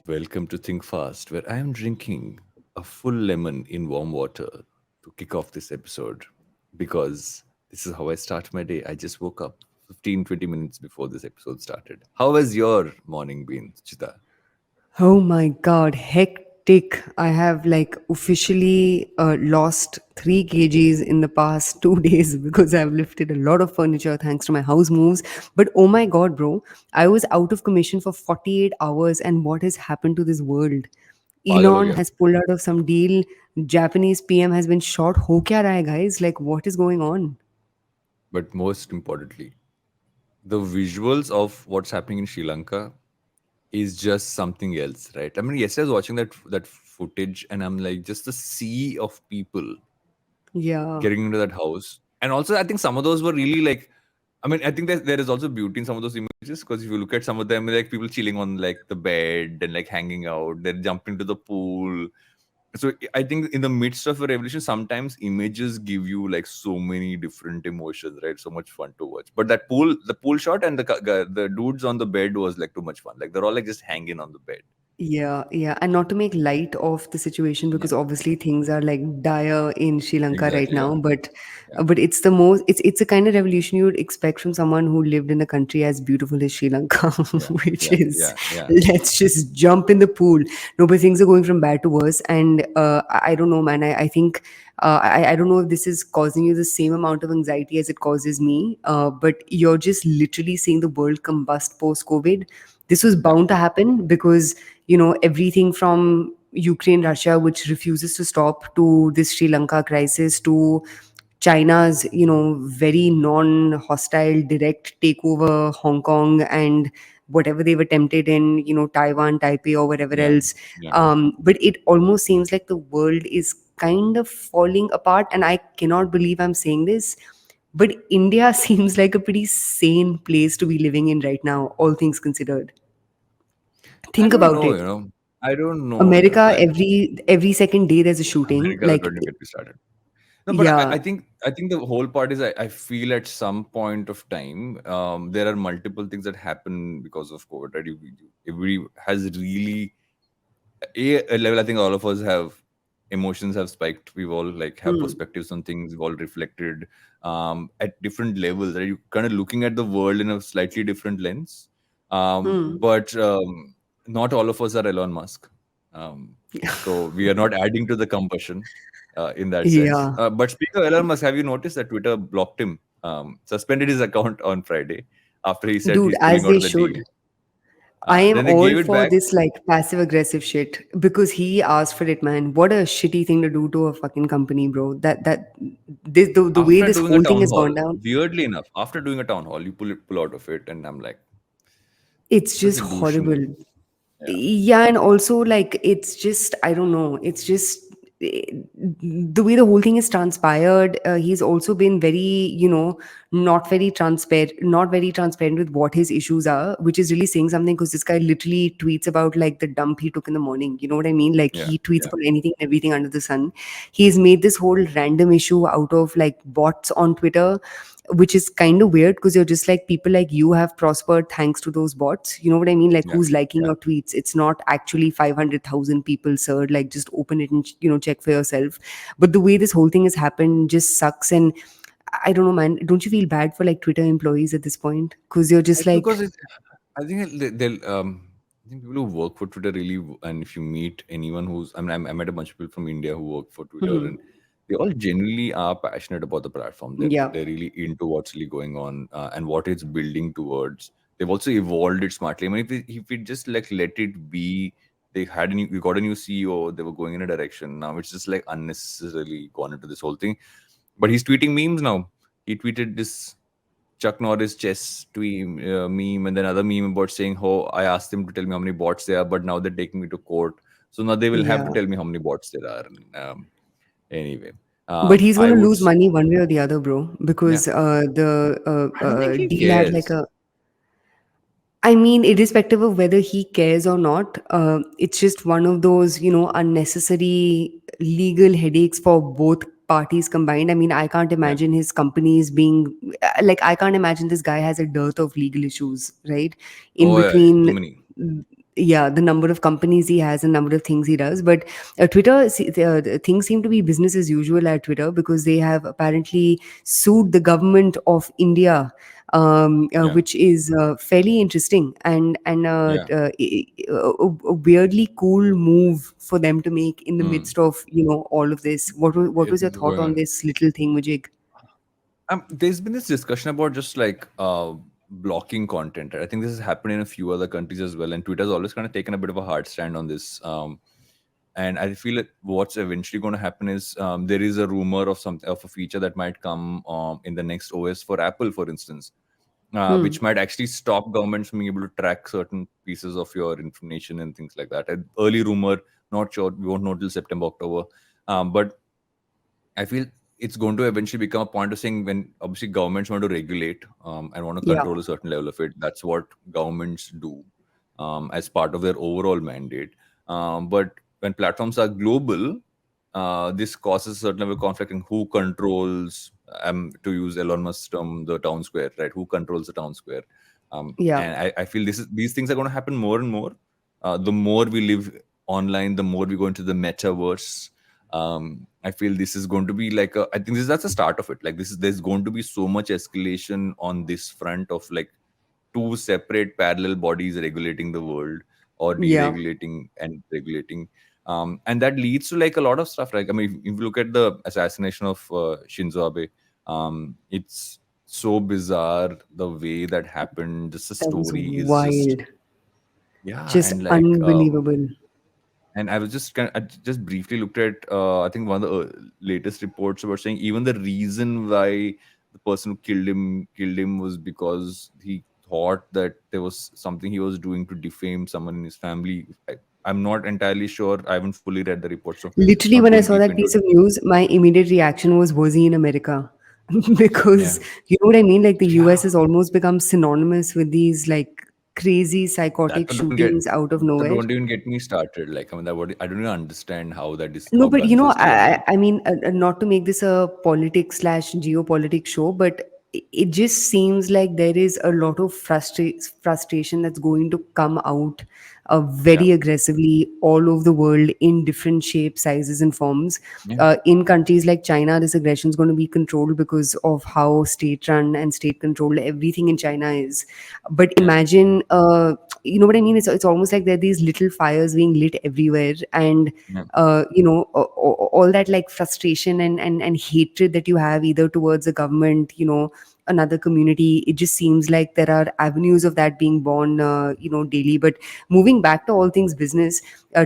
Welcome to Think Fast, where I am drinking a full lemon in warm water to kick off this episode because this is how I start my day. I just woke up 15, 20 minutes before this episode started. How has your morning been, Chita? Oh my god, hectic. I have like officially lost 3 kgs in the past 2 days because I've lifted a lot of furniture thanks to my house moves. But oh my god, bro, I was out of commission for 48 hours, and what has happened to this world? Pagal ho Elon gaya. has pulled out of some deal. Japanese PM has been shot. Ho kya raha hai, guys? Like, what is going on? But most importantly, the visuals of what's happening in Sri Lanka is just something else, right? I mean, yesterday I was watching that footage, and I'm like, just the sea of people Yeah. getting into that house. And also, I think some of those were really like, I mean, I think there is also beauty in some of those images because if you look at some of them, like people chilling on like the bed and like hanging out, then jumping to the pool. So I think in the midst of a revolution, sometimes images give you like so many different emotions, right? So much fun to watch. But the pool shot and the dudes on the bed was like too much fun. Like they're all like just hanging on the bed. Yeah, yeah. And not to make light of the situation Yeah, because obviously things are like dire in Sri Lanka right exactly. now, but Yeah, it's the most it's a kind of revolution you would expect from someone who lived in a country as beautiful as Sri Lanka, yeah, which yeah, is yeah, yeah. let's just jump in the pool. No, but things are going from bad to worse, and I don't know, man. I think I don't know if this is causing you the same amount of anxiety as it causes me, but you're just literally seeing the world combust post COVID. This was Yeah. bound to happen because everything from Ukraine, Russia, which refuses to stop, to this Sri Lanka crisis, to China's very non-hostile direct takeover Hong Kong and whatever they've attempted in Taiwan, Taipei, or whatever Yeah, else. yeah. But it almost seems like the world is kind of falling apart, and I cannot believe I'm saying this, but India seems like a pretty sane place to be living in right now, all things considered. I Think don't about know, it. I don't know, America, every second day there's a shooting. America, Like, don't even get me started. No, but yeah. I think the whole part is I feel at some point of time, there are multiple things that happen because of COVID. Right? Every has really a level. I think all of us have emotions have spiked. We've all like have Hmm. perspectives on things. We've all reflected at different levels. Right? You kind of looking at the world in a slightly different lens. Hmm. But not all of us are Elon Musk. Um, so we are not adding to the combustion in that sense. Yeah. But speaking of Elon Musk, have you noticed that Twitter blocked him, suspended his account on Friday after he said Dude, he's pulling as out they of the deal? should. I am Then they all gave it for back. this like passive aggressive shit because he asked for it, man. What a shitty thing to do to a fucking company, bro. The way After this doing a whole thing town has hall, gone down. weirdly enough, after doing a town hall, you pull out of it, and I'm like, It's such just a douche horrible. move. Yeah, Yeah, and also like it's just I don't know. It's just the way the whole thing is transpired. He's also been very not very transparent with what his issues are, which is really saying something because this guy literally tweets about like the dump he took in the morning. You know what I mean? Like yeah, he tweets yeah, about anything and everything under the sun. He's made this whole random issue out of like bots on Twitter, which is kind of weird because you're just like people like you have prospered thanks to those bots. You know what I mean? Like yeah, who's liking yeah. your tweets? It's not actually 500,000 people, sir. Like just open it and check for yourself. But the way this whole thing has happened just sucks. And I don't know, man. Don't you feel bad for like Twitter employees at this point? Because you're just It's like, because I think they'll. I think people who work for Twitter really, and if you meet anyone who's, I mean, I met a bunch of people from India who work for Twitter, hmm, and they all genuinely are passionate about the platform. yeah, They're really into what's really going on and what it's building towards. They've also evolved it smartly. I mean, if we just like let it be, we got a new CEO. They were going in a direction. Now it's just like unnecessarily gone into this whole thing. But he's tweeting memes now. He tweeted this Chuck Norris chess tweet meme, and then another meme about saying, "Oh, I asked them to tell me how many bots there are, but now they're taking me to court, so now they will have to yeah. tell me how many bots there are." Anyway, But he's going I to would, lose money one way or the other, bro, yeah, because the I don't think he deal had like cares. a I mean, irrespective of whether he cares or not, it's just one of those, unnecessary legal headaches for both parties combined. I mean, I can't Yeah. imagine his companies being like, I can't imagine this guy has a dearth of legal issues, right? In Oh yeah, too between, many. yeah, the number of companies he has and number of things he does. But Twitter, things seem to be business as usual at Twitter, because they have apparently sued the government of India, Yeah. which is fairly interesting, and Yeah. a weirdly cool move for them to make in the Hmm. midst of all of this. What was your It's thought going on on. this little thing, Mujig? There's been this discussion about just like blocking content. Right? I think this has happened in a few other countries as well, and Twitter's always kind of taken a bit of a hard stand on this. And I feel that what's eventually going to happen is there is a rumor of some of a feature that might come in the next OS for Apple, for instance, Hmm. which might actually stop governments from being able to track certain pieces of your information and things like that. An early rumor, not sure, we won't know till September, October, but I feel it's going to eventually become a point of saying when obviously governments want to regulate and want to Yeah. control a certain level of it, that's what governments do as part of their overall mandate. But when platforms are global, this causes a certain level of conflict in who controls, to use Elon Musk's term, the town square, right? Who controls the town square? Yeah. And I feel these things are going to happen more and more. The more we live online, the more we go into the metaverse. I feel this is going to be like I think that's the start of it. Like there's going to be so much escalation on this front of like two separate parallel bodies regulating the world or Yeah. deregulating and regulating. And that leads to like a lot of stuff. Like, I mean, if you look at the assassination of Shinzo Abe, it's so bizarre the way that happened. Just the That was story is just, wild. yeah. Just And like, unbelievable. and I was just I just briefly looked at I think one of the latest reports about saying even the reason why the person who killed him was because he thought that there was something he was doing to defame someone in his family. I'm not entirely sure. I haven't fully read the report, so Literally, not when I going saw deep that into piece it. of news, my immediate reaction was he in America? Yeah, Because you know what I mean? Like, the yeah. US has almost become synonymous with these like crazy That psychotic don't get shootings out of that nowhere. don't even get me started. Like, I mean, I don't even understand how that is No, how but guns are still I, allowed. I I mean, not to make this a politics slash geopolitics show, but it just seems like there is a lot of frustration that's going to come out Yeah, very aggressively all over the world in different shapes, sizes, and forms. yeah, In countries like China, this aggression is going to be controlled because of how state-run and state-controlled everything in China is. But yeah, imagine, you know what I mean? It's almost like there are these little fires being lit everywhere, and yeah, all that like frustration and hatred that you have either towards the government, another community. It just seems like there are avenues of that being born, daily. But moving back to all things business,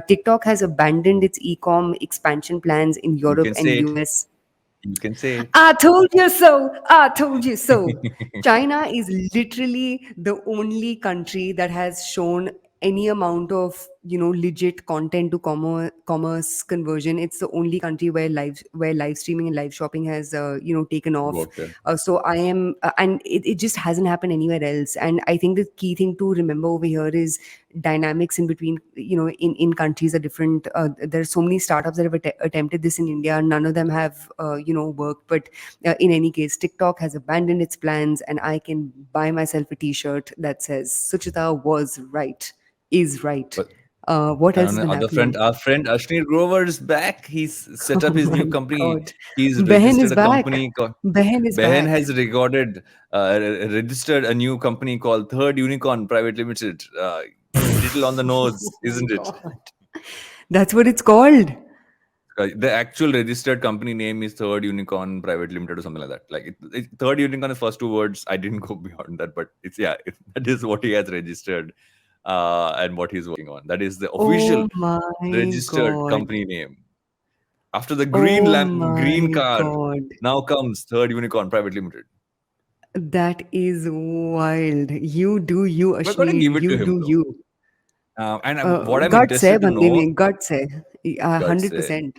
TikTok has abandoned its e-com expansion plans in you Europe can and say it. US. You can say it. I told you so. I told you so. China is literally the only country that has shown any amount of legit content to commerce conversion. It's the only country where live streaming and live shopping has taken off. Worked. So I am and it just hasn't happened anywhere else. And I think the key thing to remember over here is dynamics in between, in countries are different. There are so many startups that have attempted this in India. None of them have worked. But in any case, TikTok has abandoned its plans, and I can buy myself a T-shirt that says Suchita was right, is right. But What and else on has the been other front, happening? our friend Ashni Grover is back. He's set Oh up his my new company. God. He's Behen registered is a back. company called Behen is Behan back. has registered a new company called Third Unicorn Private Limited. Little on the Oh nose, my isn't it? God. That's what it's called. The actual registered company name is Third Unicorn Private Limited or something like that. Like Third Unicorn is first two words. I didn't go beyond that, but that is what he has registered and what he's working on. That is the official Oh my registered God. company name. After the Oh green my car, God. now comes Third Unicorn Private Limited. That is wild. You do you, We're gonna Ashni. give it to You him do though. you. What I'm Guts है interested to बंदे know, में, guts है, guts, 100%.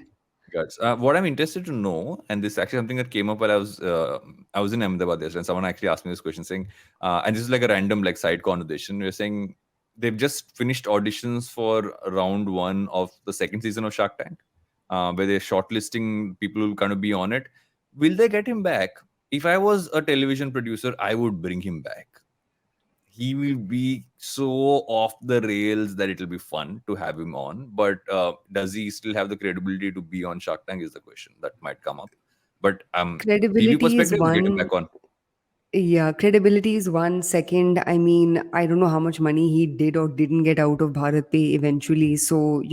guts. What I'm interested to know, and this is actually something that came up while I was in Ahmedabad yesterday, and someone actually asked me this question, saying, and this is like a random like side conversation. We're saying they've just finished auditions for round one of the second season of Shark Tank. where they're shortlisting people who kind of be on it. Will they get him back? If I was a television producer, I would bring him back. He will be so off the rails that it'll be fun to have him on. But does he still have the credibility to be on Shark Tank is the question that might come up. But TV Credibility is perspective, get him one. back on. Yeah, credibility is one. Second, I mean, I don't know how much money he did or didn't get out of Bharat Pay eventually. So,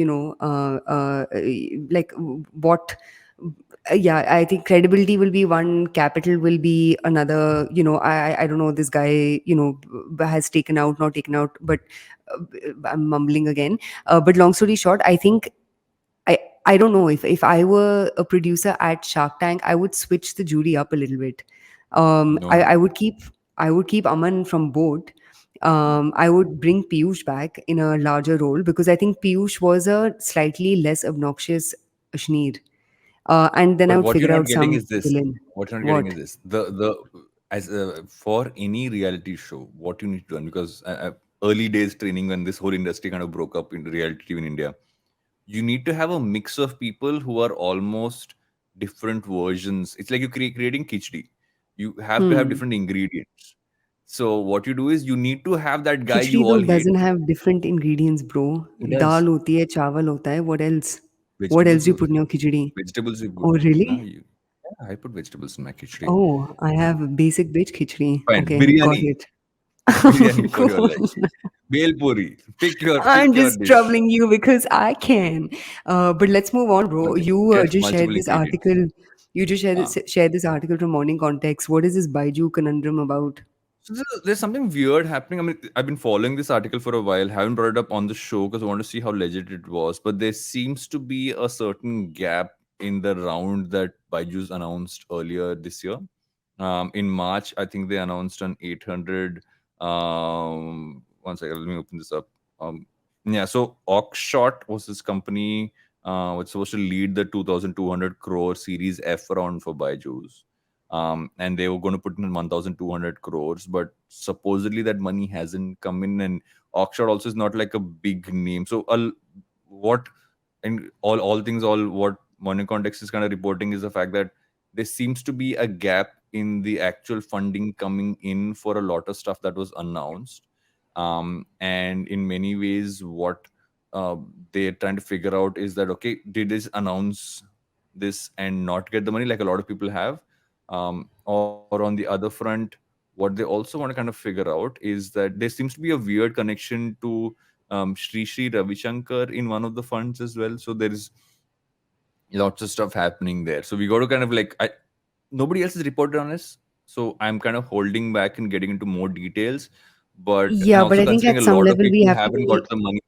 like what? Yeah, I think credibility will be one. Capital will be another. I don't know. This guy, has taken out, not taken out, but uh, I'm mumbling again. But long story short, I think I I don't know if I were a producer at Shark Tank, I would switch the jury up a little bit. No, no. I would keep Aman from board. I would bring Piyush back in a larger role because I think Piyush was a slightly less obnoxious Ashneer. And then I But would what you're figure not out getting some is this. villain. What you're not getting What? is this. The as For any reality show, what you need to do, because early days training when this whole industry kind of broke up in reality TV in India, you need to have a mix of people who are almost different versions. It's like you're creating khichdi. You have to have Hmm. different ingredients. So what you do is you need to have that guy Khichdi you all though hate. doesn't have different ingredients, bro. It Dal does. hoti hai, chawal hota hai. What else? What else Vegetables do you go put there. in your khichdi? Vegetables you Oh, put. No, really? yeah, I put vegetables in my khichdi. Oh, I have basic veg khichdi. Fine. Okay, got Biryani. it. Biryani for your Cool. lunch. Bel puri. I'm Pick your just dish. troubling you because I can. But let's move on, bro. Okay. You Get just shared multiple this ingredients. article. You just Ah. shared this article from Morning Context. What is this Baiju conundrum about? So there's something weird happening. I mean, I've been following this article for a while. Haven't brought it up on the show because I want to see how legit it was. But there seems to be a certain gap in the round that Byju's announced earlier this year. In March, I think they announced an 800. One second, let me open this up. Yeah, so Oxshot was this company was supposed to lead the 2,200 crore Series F round for Byju's, and they were going to put in 1,200 crores, but supposedly that money hasn't come in, and Oxford also is not like a big name. So what and all things, all what Morning Context is kind of reporting is the fact that there seems to be a gap in the actual funding coming in for a lot of stuff that was announced, and in many ways what uh, they're trying to figure out is that, okay, did this announce this and not get the money like a lot of people have, or on the other front, what they also want to kind of figure out is that there seems to be a weird connection to Sri Ravi Shankar in one of the funds as well. So there is lots of stuff happening there. So we got to kind of like, nobody else has reported on this. So I'm kind of holding back and getting into more details. And Yeah, but also I think considering at a some lot of level we people have to haven't got be. the money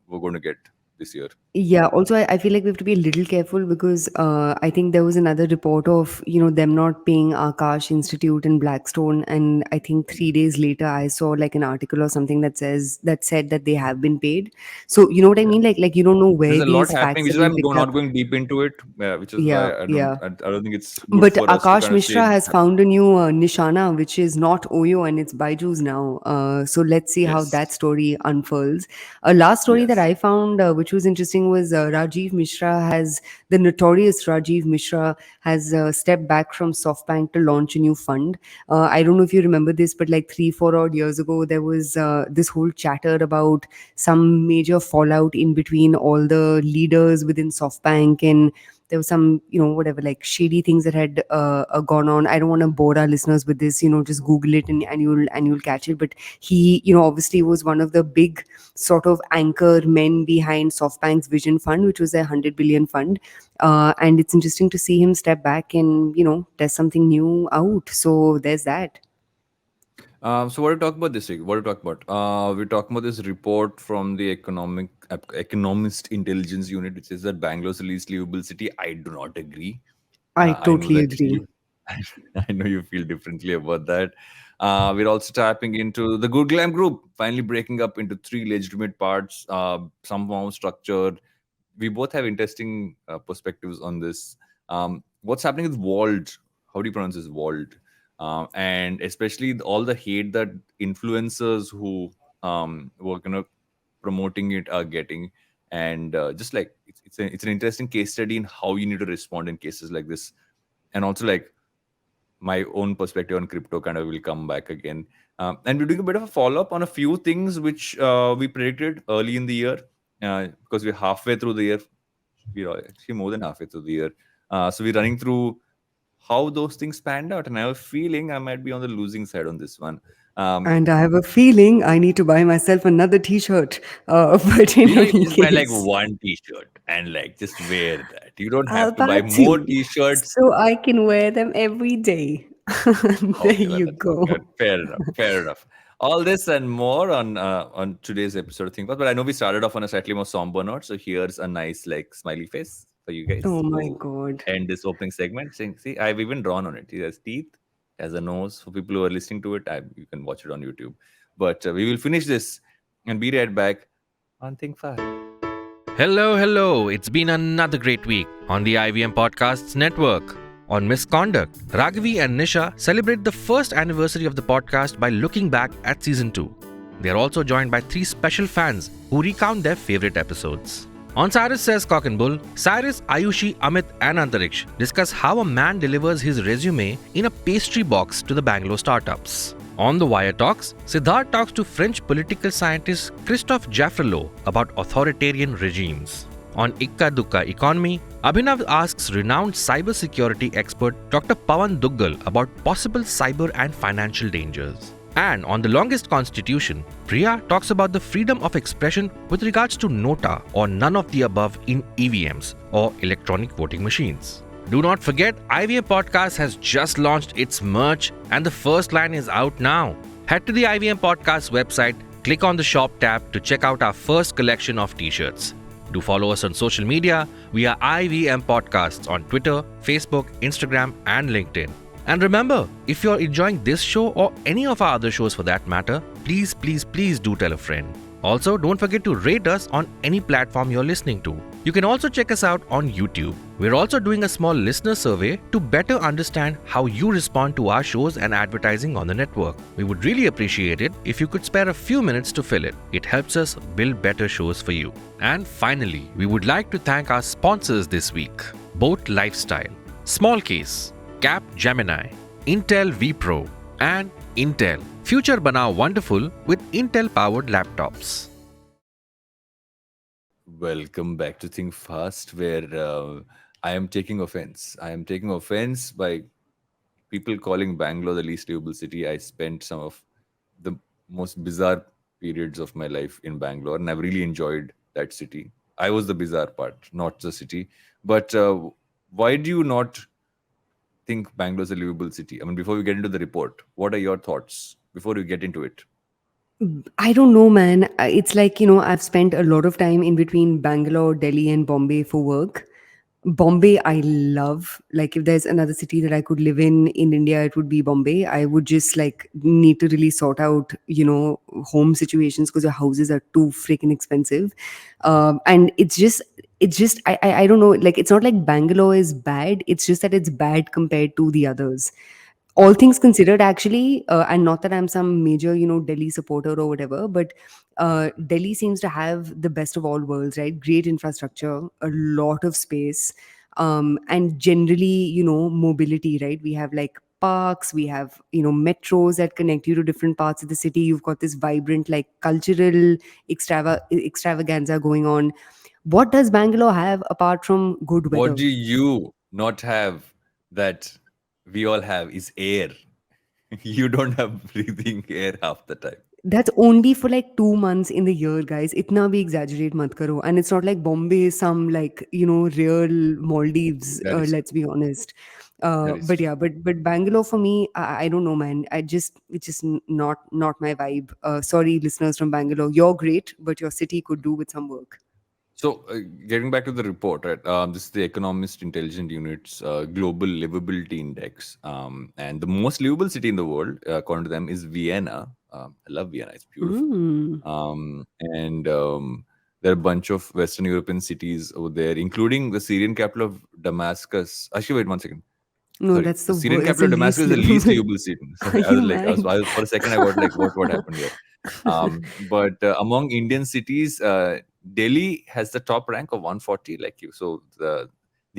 were going to get this year. Yeah, also I feel like we have to be a little careful because I think there was another report of them not paying Akash Institute and Blackstone, and I think 3 days later I saw like an article or something that said that they have been paid. So you know what I Yeah. mean? Like you don't know There's where a lot these happening, facts which have is why been I'm picked not up. going deep into it. Which is Yeah, why yeah. I don't think it's good But for us to Akash kind of say Mishra this has happened. found a new Nishana, which is not Oyo and it's Baiju's now. So let's see how Yes, that story unfolds. A last story that yes. I found, which was interesting, was the notorious Rajiv Mishra has stepped back from Softbank to launch a new fund. I don't know if you remember this, but like 3, 4 odd years ago, there was this whole chatter about some major fallout in between all the leaders within Softbank, and there was some whatever, like shady things that had gone on. I don't want to bore our listeners with this, just google it, and you'll catch it. But he obviously was one of the big sort of anchor men behind Softbank's Vision Fund, which was a 100 billion fund. And it's interesting to see him step back and test something new out. So there's that. So what are we talking about this week? What are we talking about? We're talking about this report from the Economist Intelligence Unit, which says that Bangalore's the least livable city. I do not agree. I I know totally that agree. you, I know you feel differently about that. We're also tapping into the Good Glamm Group, finally breaking up into three legitimate parts, somehow structured. We both have interesting perspectives on this. What's happening with Vauld? How do you pronounce this? Vauld? And especially all the hate that influencers who were kind of promoting it are getting. and just like it's an interesting case study in how you need to respond in cases like this. And also like my own perspective on crypto kind of will come back again. And we're doing a bit of a follow up on a few things which we predicted early in the year, because we're halfway through the year. We're actually more than halfway through the year. So we're running through how those things panned out. And I have a feeling I might be on the losing side on this one. Um, And I have a feeling I need to buy myself another T-shirt. But in you can any just buy like case, one T-shirt and like just wear that. You don't I'll have to buy buy more two T-shirts. so I can wear them every day. There Okay, well, you that's okay. go. Fair enough. Fair enough. All this and more on today's episode of Think Fast. But I know we started off on a slightly more somber note, so here's a nice like smiley face for you guys Oh my to God. end this opening segment. See, I've even drawn on it. It has teeth, it has a nose. For people who are listening to it, you can watch it on YouTube. But we will finish this and be right back on Think Fast. Hello, hello. It's been another great week on the IVM Podcasts Network. On Misconduct, Raghavi and Nisha celebrate the first anniversary of the podcast by looking back at season 2. They are also joined by 3 special fans who recount their favorite episodes. On Cyrus Says Cock and Bull, Cyrus, Ayushi, Amit, and Antariksh discuss how a man delivers his resume in a pastry box to the Bangalore startups. On The Wire Talks, Siddharth talks to French political scientist Christophe Jaffrelot about authoritarian regimes. On Ikka Dukka Economy, Abhinav asks renowned cybersecurity expert Dr. Pawan Duggal about possible cyber and financial dangers. And on The Longest Constitution, Priya talks about the freedom of expression with regards to nota or none of the above in EVMs or electronic voting machines. Do not forget, IVM Podcast has just launched its merch and the first line is out now. Head to the IVM Podcast website, click on the shop tab to check out our first collection of t-shirts. Do follow us on social media. We are IVM Podcasts on Twitter, Facebook, Instagram, and LinkedIn. And remember, if you're enjoying this show or any of our other shows for that matter, please do tell a friend. Also, don't forget to rate us on any platform you're listening to. You can also check us out on YouTube. We're also doing a small listener survey to better understand how you respond to our shows and advertising on the network. We would really appreciate it if you could spare a few minutes to fill it. It helps us build better shows for you. And finally, we would like to thank our sponsors this week: Boat Lifestyle, Small Case, Cap Gemini, Intel vPro, and Intel. Future Banao Wonderful with Intel-powered laptops. Welcome back to Think Fast, where I am taking offense. I am taking offense by people calling Bangalore the least livable city. I spent some of the most bizarre periods of my life in Bangalore, and I've really enjoyed that city. I was the bizarre part, not the city. But why do you not think Bangalore's a livable city? I mean, before we get into the report, what are your thoughts before we get into it? I don't know, man. It's like, I've spent a lot of time in between Bangalore, Delhi, and Bombay for work. Bombay, I love. Like, if there's another city that I could live in India, it would be Bombay. I would just like need to really sort out, home situations because your houses are too freaking expensive. And I don't know. Like, it's not like Bangalore is bad. It's just that it's bad compared to the others. All things considered, actually, and not that I'm some major Delhi supporter or whatever, but Delhi seems to have the best of all worlds, right? Great infrastructure, a lot of space, and generally mobility, right? We have like parks, we have metros that connect you to different parts of the city. You've got this vibrant like cultural extravaganza going on. What does Bangalore have apart from good What weather? do you not have that we all have is air. You don't have breathing air half the time. That's only for like 2 months in the year, guys. Itna bhi exaggerate mat karo. And it's not like Bombay is some like, real Maldives, That is let's be honest. that is But true. yeah, but Bangalore for me, I don't know, man. It's just not my vibe. Sorry, listeners from Bangalore. You're great, but your city could do with some work. So, getting back to the report, right? This is the Economist Intelligent Unit's Global Livability Index, and the most livable city in the world, according to them, is Vienna. I love Vienna; it's beautiful. Mm. And there are a bunch of Western European cities over there, including the Syrian capital of Damascus. Actually, wait one second. No, Sorry, that's the Syrian that's capital the of Damascus least is the least livable. livable city. Are Sorry, you mad? for a second I got like what happened here. But among Indian cities, Delhi has the top rank of 140, like you. So the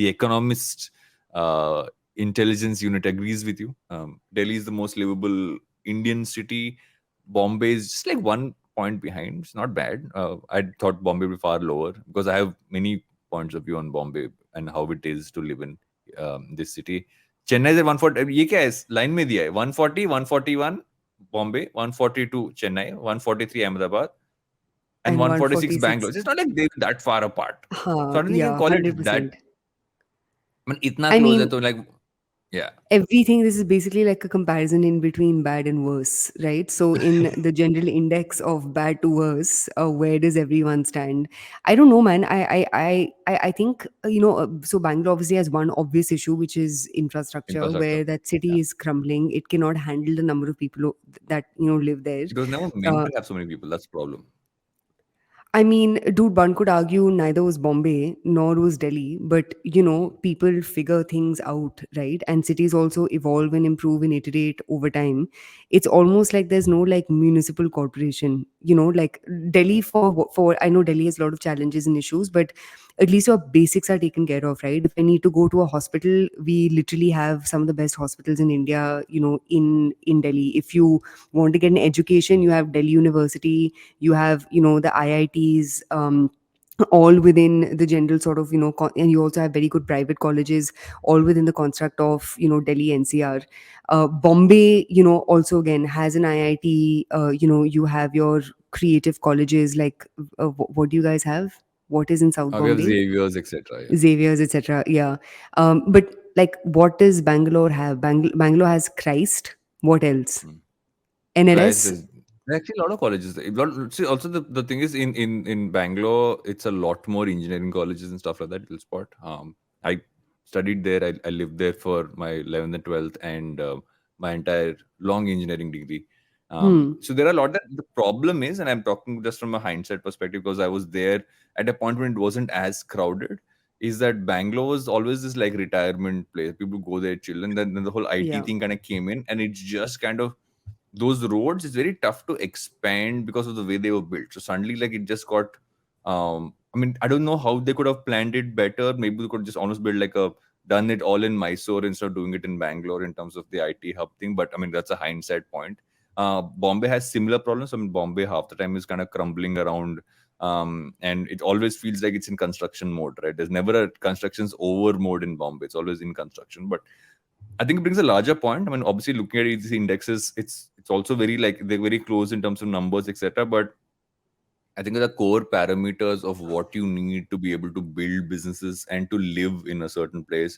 Economist uh, intelligence unit agrees with you. Delhi is the most livable Indian city. Bombay is just like 1 point behind. It's not bad. I thought Bombay would be far lower because I have many points of view on Bombay and how it is to live in this city. Chennai is at 140. ये क्या है? Line में दिया है 140, 141 Bombay, 142 Chennai, 143 Ahmedabad, and And 146 Bangalore. 146. It's not like they're that far apart. So I don't think you can Yeah, call it that. 100%. I mean, itna I close hai mean, to like, yeah. everything, this is basically like a comparison in between bad and worse, right? So in the general index of bad to worse, where does everyone stand? I don't know, man. I think so Bangalore obviously has one obvious issue, which is infrastructure, Infrastructure. where that Yeah. city is crumbling. It cannot handle the number of people that live there. It was never meant uh, to have so many people. That's the problem. I mean, dude, one could argue neither was Bombay nor was Delhi, but people figure things out, right? And cities also evolve and improve and iterate over time. It's almost like there's no like municipal corporation, like Delhi for I know Delhi has a lot of challenges and issues, but at least your basics are taken care of, right? If I need to go to a hospital, we literally have some of the best hospitals in India, in Delhi. If you want to get an education, you have Delhi University, you have the IITs, all within the general sort of and you also have very good private colleges, all within the construct of Delhi NCR. Bombay, also again has an IIT. You have your creative colleges, like what do you guys have? What is in South We have Bombay? Xavier's, etc. Yeah. Xavier's, etc. Yeah. But like, what does Bangalore have? Bangalore has Christ. What else? Hmm. Christ, NLS. there's actually a lot of colleges. See, also the thing is in Bangalore, it's a lot more engineering colleges and stuff like that. Little spot. I studied there. I lived there for my 11th and 12th and my entire long engineering degree. Hmm. So there are a lot that the problem is, and I'm talking just from a hindsight perspective because I was there at a point when it wasn't as crowded. Is that Bangalore was always this like retirement place. People go there, chill, and then the whole IT Yeah. thing kind of came in, and it's just kind of those roads is very tough to expand because of the way they were built. So suddenly, like it just got. I mean, I don't know how they could have planned it better. Maybe they could just almost build like a done it all in Mysore instead of doing it in Bangalore in terms of the IT hub thing. But I mean, that's a hindsight point. Bombay has similar problems. I mean, Bombay half the time is kind of crumbling around, and it always feels like it's in construction mode, right? There's never a construction's over mode in Bombay. It's always in construction, but I think it brings a larger point. I mean, obviously, looking at these indexes, it's also very like they're very close in terms of numbers, etc. But I think the core parameters of what you need to be able to build businesses and to live in a certain place.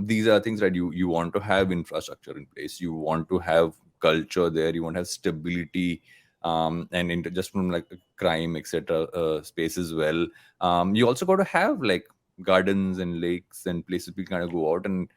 These are things that you want to have infrastructure in place. You want to have culture there. You want to have stability, and just from like crime, etc. Space as well. You also got to have like gardens and lakes and places people kind of go out, and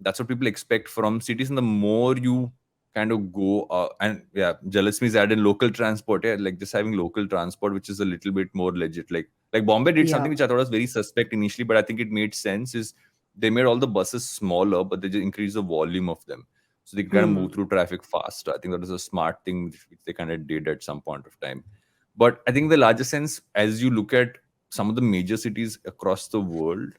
that's what people expect from cities. And the more you kind of go and yeah, jealous means add in local transport, yeah, like just having local transport which is a little bit more legit, like Bombay did something Yeah. which I thought was very suspect initially, but I think it made sense. Is they made all the buses smaller but they just increased the volume of them so they can kind of Hmm. move through traffic faster. I think that was a smart thing which they kind of did at some point of time. But I think the larger sense, as you look at some of the major cities across the world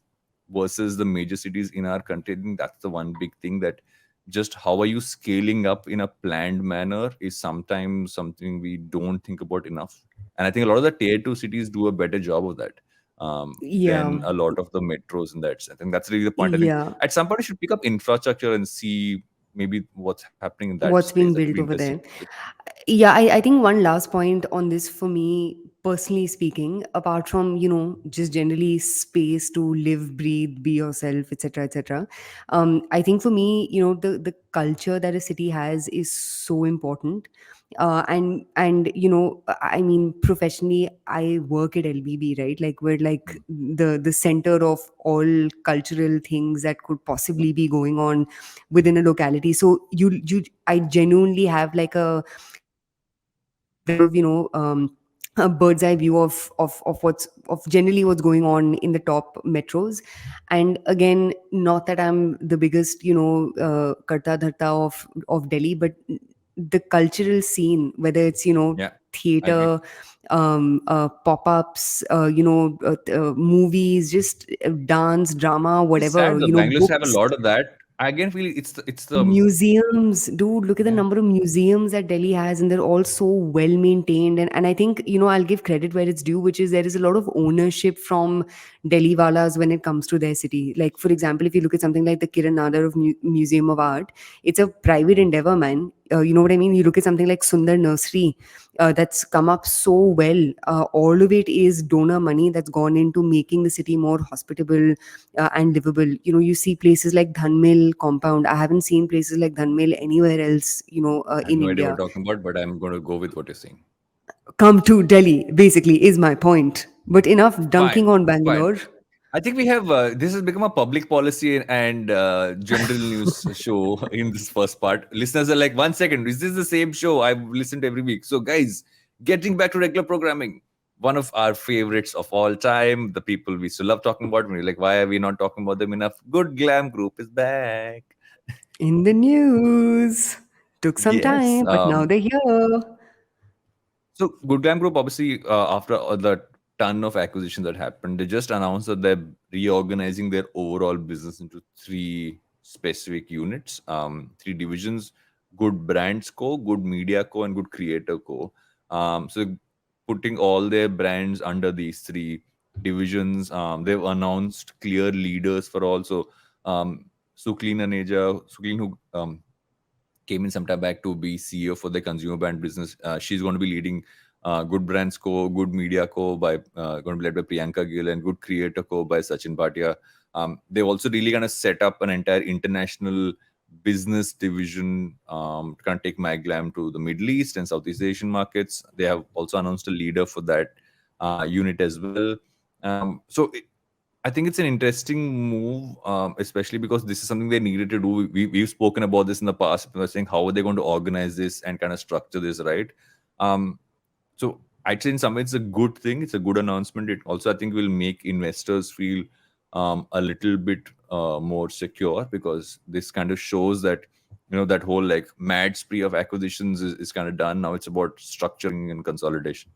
versus the major cities in our country, I think that's the one big thing, that just how are you scaling up in a planned manner is sometimes something we don't think about enough. And I think a lot of the tier 2 cities do a better job of that than Yeah. a lot of the metros in that sense. I think that's really the point. I think Yeah. at some point you should pick up infrastructure and see maybe what's happening in that What's space. being That would be built over interesting there? to see. Yeah, I think one last point on this for me, personally speaking, apart from, just generally space to live, breathe, be yourself, etc., etc. I think for me, the culture that a city has is so important. And I mean, professionally, I work at LBB, right? Like we're like Mm. the center of all cultural things that could possibly be going on within a locality. So I genuinely have like a very sort of a bird's eye view of of generally what's going on in the top metros. And again, not that I'm the biggest karta dharta of Delhi, but the cultural scene, whether it's, Yeah, I agree. theater, pop-ups, movies, just dance, drama, It's sad whatever, though. Bangalore have a books. lot of that. I again feel it's the Museums, dude, look at the yeah. number of museums that Delhi has, and they're all so well maintained. And I think, I'll give credit where it's due, which is there is a lot of ownership from Delhi walas when it comes to their city. Like, for example, if you look at something like the Kiran Nadar of Museum of Art, it's a private endeavor, man. You know what I mean? You look at something like Sundar Nursery, that's come up so well. All of it is donor money that's gone into making the city more hospitable and livable. You see places like Dhanmil compound. I haven't seen places like Dhanmil anywhere else, I have in no idea what India. you're talking about, but I'm going to go with what you're saying. Come to Delhi, basically, is my point. But enough Fine, dunking on fine. Bangalore. I think we have this has become a public policy and general news show in this first part. Listeners are like, 1 second, is this the same show I've listened to every week? So, guys, getting back to regular programming, one of our favorites of all time, the people we still love talking about. We're like, why are we not talking about them enough? Good Glam Group is back. In the news. Took some Yes. time, but now they're here. So Good Glamm Group, obviously, after the ton of acquisitions that happened, they just announced that they're reorganizing their overall business into three specific units, three divisions: Good Brands Co, Good Media Co, and Good Creator Co. So putting all their brands under these three divisions. They've announced clear leaders for all. So Suklin Aneja, Suklin, who came in some time back to be CEO for the consumer brand business. She's going to be leading Good Brands Co, Good Media Co by going to be led by Priyanka Gill, and Good Creator Co by Sachin Bhatia. They've also really kind of set up an entire international business division to kind of take MyGlam to the Middle East and Southeast Asian markets. They have also announced a leader for that unit as well. I think it's an interesting move, especially because this is something they needed to do. We've spoken about this in the past. We were saying how are they going to organize this and kind of structure this, right? Um, so I'd say in some ways it's a good thing. It's a good announcement. It also, I think, will make investors feel a little bit more secure, because this kind of shows that that whole like mad spree of acquisitions is kind of done. Now it's about structuring and consolidation.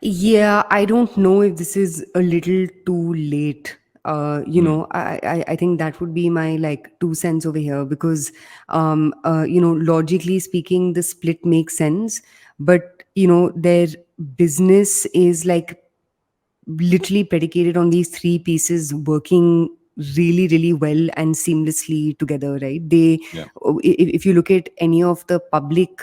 Yeah, I don't know if this is a little too late. Mm, I think that would be my like 2 cents over here, because, logically speaking, the split makes sense, but their business is like literally predicated on these three pieces working really really well and seamlessly together, right? yeah, If you look at any of the public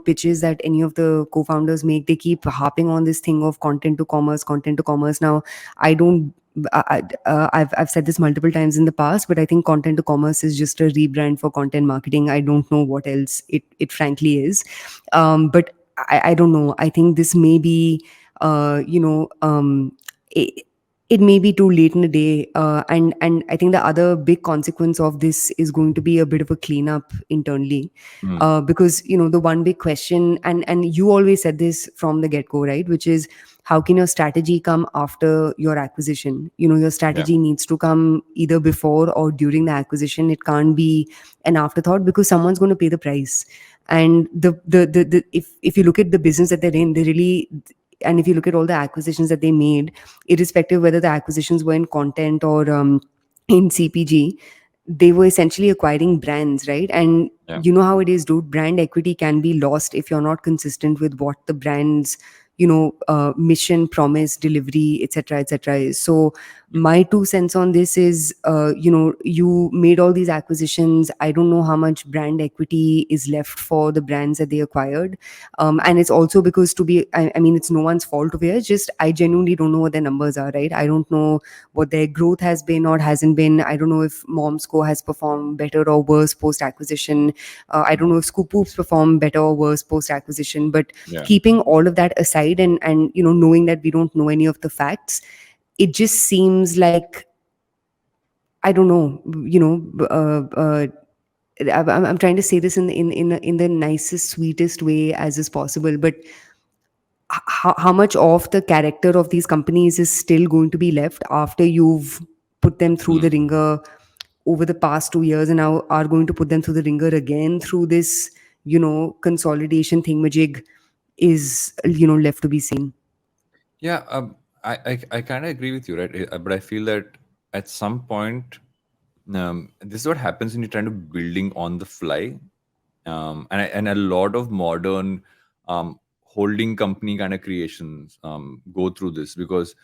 pitches that any of the co-founders make, they keep harping on this thing of content to commerce. Now, I don't I've said this multiple times in the past, but I think content to commerce is just a rebrand for content marketing. I don't know what else it frankly is. But I don't know. I think this may be uh, you know um, it, it may be too late in the day, and I think the other big consequence of this is going to be a bit of a cleanup internally, mm, because the one big question, and you always said this from the get go, right, which is how can your strategy come after your acquisition? Your yeah, strategy needs to come either before or during the acquisition. It can't be an afterthought, because someone's going to pay the price. And if you look at the business that they're in, they really, and if you look at all the acquisitions that they made, irrespective whether the acquisitions were in content or in CPG, they were essentially acquiring brands, right? And yeah, you know how it is, dude. Brand equity can be lost if you're not consistent with what the brand's mission, promise, delivery, etc., etc. is. So yeah. my 2 cents on this is, you made all these acquisitions. I don't know how much brand equity is left for the brands that they acquired. And it's also because, I mean, it's no one's fault over here. It's just I genuinely don't know what their numbers are, right? I don't know what their growth has been or hasn't been. I don't know if Momsco has performed better or worse post acquisition. I don't know if Scoop Hoops performed better or worse post acquisition. But Yeah. keeping all of that aside, and knowing that we don't know any of the facts, it just seems like, I don't know, I'm trying to say this in the nicest, sweetest way as is possible, but how much of the character of these companies is still going to be left after you've put them through the Mm, ringer over the past 2 years, and now are going to put them through the ringer again through this consolidation thingamajig is, left to be seen. Yeah, I kind of agree with you, right? But I feel that at some point, this is what happens when you're trying to building on the fly, and a lot of modern holding company kind of creations go through this, because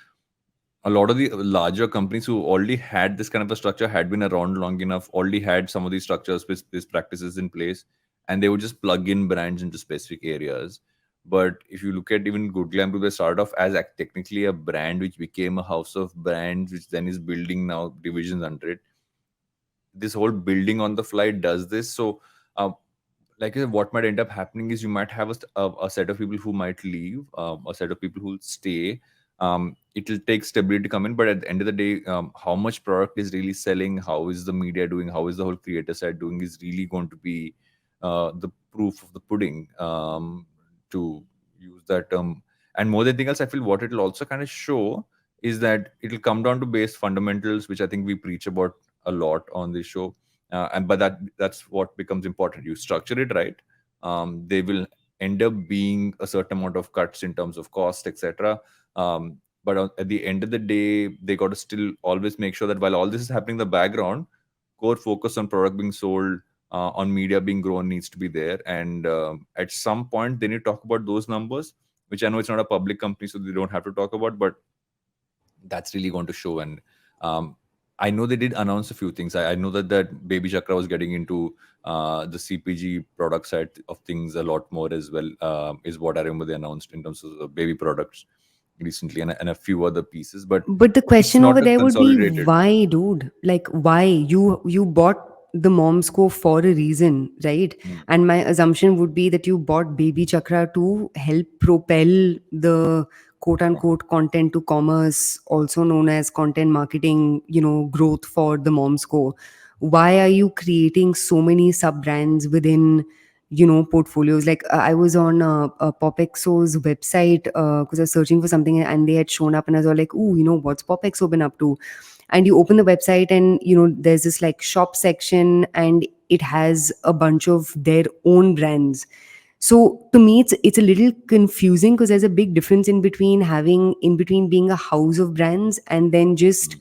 a lot of the larger companies who already had this kind of a structure had been around long enough, already had some of these structures, these practices in place, and they would just plug in brands into specific areas. But if you look at even Good Glamm Group, they started off as technically a brand which became a house of brands, which then is building now divisions under it. This whole building on the fly does this. So, like I said, what might end up happening is you might have a set of people who might leave, a set of people who will stay. It will take stability to come in, but at the end of the day, how much product is really selling, how is the media doing, how is the whole creator side doing, is really going to be the proof of the pudding, to use that term. And more than anything else, I feel what it will also kind of show is that it will come down to base fundamentals, which I think we preach about a lot on this show. And but that's what becomes important. You structure it right, they will end up being a certain amount of cuts in terms of cost, etc. But at the end of the day, they got to still always make sure that while all this is happening in the background, core focus on product being sold, on media being grown, needs to be there. And at some point they need to talk about those numbers, which I know it's not a public company, so they don't have to talk about, but that's really going to show. And um, I know they did announce a few things. I know that Baby Chakra was getting into the CPG product side of things a lot more as well, is what I remember they announced in terms of the baby products recently, and a few other pieces. But But the it's question not over a there would be consolidated. why, dude? Like, why you bought the Mom's Co for a reason, right? Mm, And my assumption would be that you bought Baby Chakra to help propel the quote unquote content to commerce, also known as content marketing, growth for the Mom's Co. Why are you creating so many sub brands within, portfolios? Like, I was on Popexo's website because I was searching for something, and they had shown up, and I was all like, ooh, what's Popexo been up to? And you open the website, and there's this like shop section, and it has a bunch of their own brands. So to me, it's a little confusing, because there's a big difference in between being a house of brands and then just mm,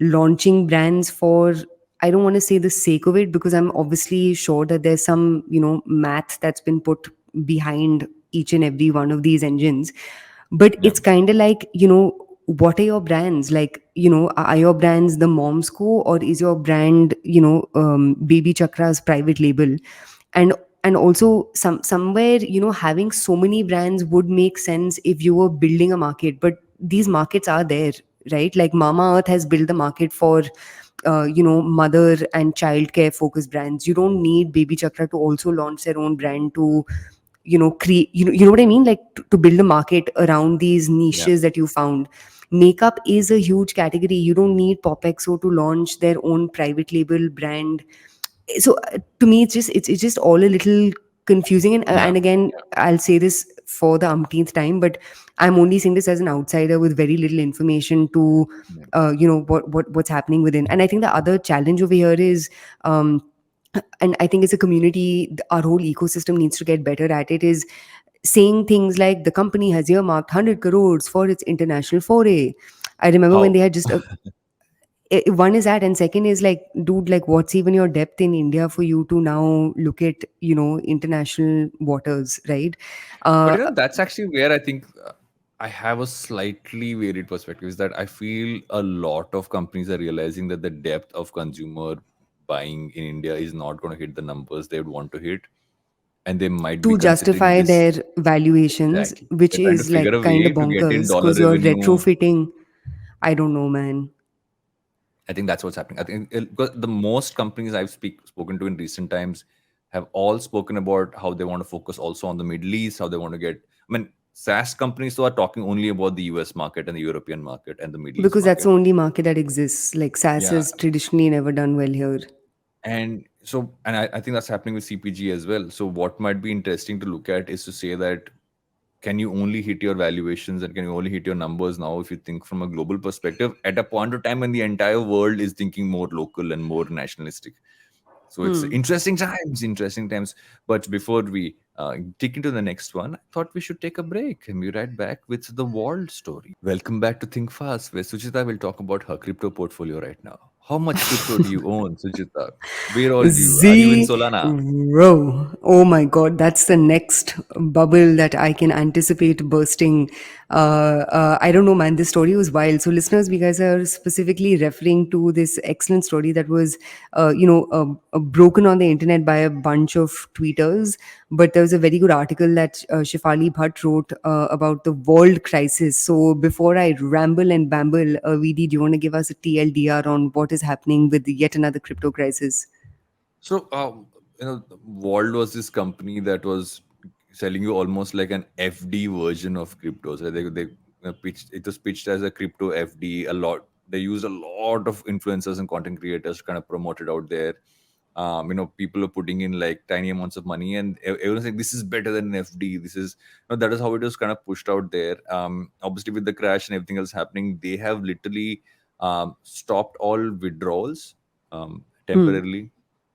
launching brands for, I don't want to say the sake of it, because I'm obviously sure that there's some math that's been put behind each and every one of these engines. But yeah, it's kind of like, what are your brands? Like, are your brands the Mom's Co, or is your brand, Baby Chakra's private label? And also somewhere, having so many brands would make sense if you were building a market, but these markets are there, right? Like Mama Earth has built the market for mother and child care focused brands. You don't need Baby Chakra to also launch their own brand to create, you know what I mean, like to build a market around these yeah, niches that you found. Makeup is a huge category. You don't need Popexo to launch their own private label brand. So to me, it's just all a little confusing. And yeah, again, I'll say this for the umpteenth time, but I'm only saying this as an outsider with very little information to yeah, what's happening within. And I think the other challenge over here is, and I think as a community, our whole ecosystem needs to get better at it, is saying things like the company has earmarked 100 crores for its international foray. I remember when how. they had just one is that, and second is like, dude, like what's even your depth in India for you to now look at international waters, right? But uh that's actually where I think I have a slightly varied perspective. Is that I feel a lot of companies are realizing that the depth of consumer buying in India is not going to hit the numbers they would want to hit, and they might be to considering justify this. their valuations, Exactly. which They're trying to is figure a like kind way of to get in bonkers dollar because you're revenue. retrofitting. I don't know, man. I think that's what's happening. I think because the most companies I've spoken to in recent times have all spoken about how they want to focus also on the Middle East, how they want to get. I mean, SaaS companies though are talking only about the US market and the European market and the Middle East Because that's the market. only market that exists. Like SaaS Yeah, has traditionally never done well here. and so and I think that's happening with CPG as well. So what might be interesting to look at is to say that, can you only hit your valuations and can you only hit your numbers now if you think from a global perspective at a point of time when the entire world is thinking more local and more nationalistic? So it's interesting times. But before we dig into the next one, I thought we should take a break and be right back with the Vauld story. Welcome back to Think Fast, where Suchita will talk about her crypto portfolio right now. How much crypto do you own, Suchita? Where all do you? Are you in Solana? Zero. Oh my God, that's the next bubble that I can anticipate bursting. I don't know, man. This story was wild. So, listeners, we guys are specifically referring to this excellent story that was, broken on the internet by a bunch of tweeters. But there was a very good article that Shefali Bhatt wrote about the world crisis. So, before I ramble and bamble, VD, do you want to give us a TLDR on what is happening with yet another crypto crisis? So, Vault was this company that was selling you almost like an FD version of crypto. So they pitched it was pitched as a crypto FD. A lot they used a lot of influencers and content creators to kind of promote it out there. People are putting in like tiny amounts of money, and everyone's saying this is better than an FD. This is that is how it was kind of pushed out there. Obviously, with the crash and everything else happening, they have literally stopped all withdrawals Hmm. temporarily.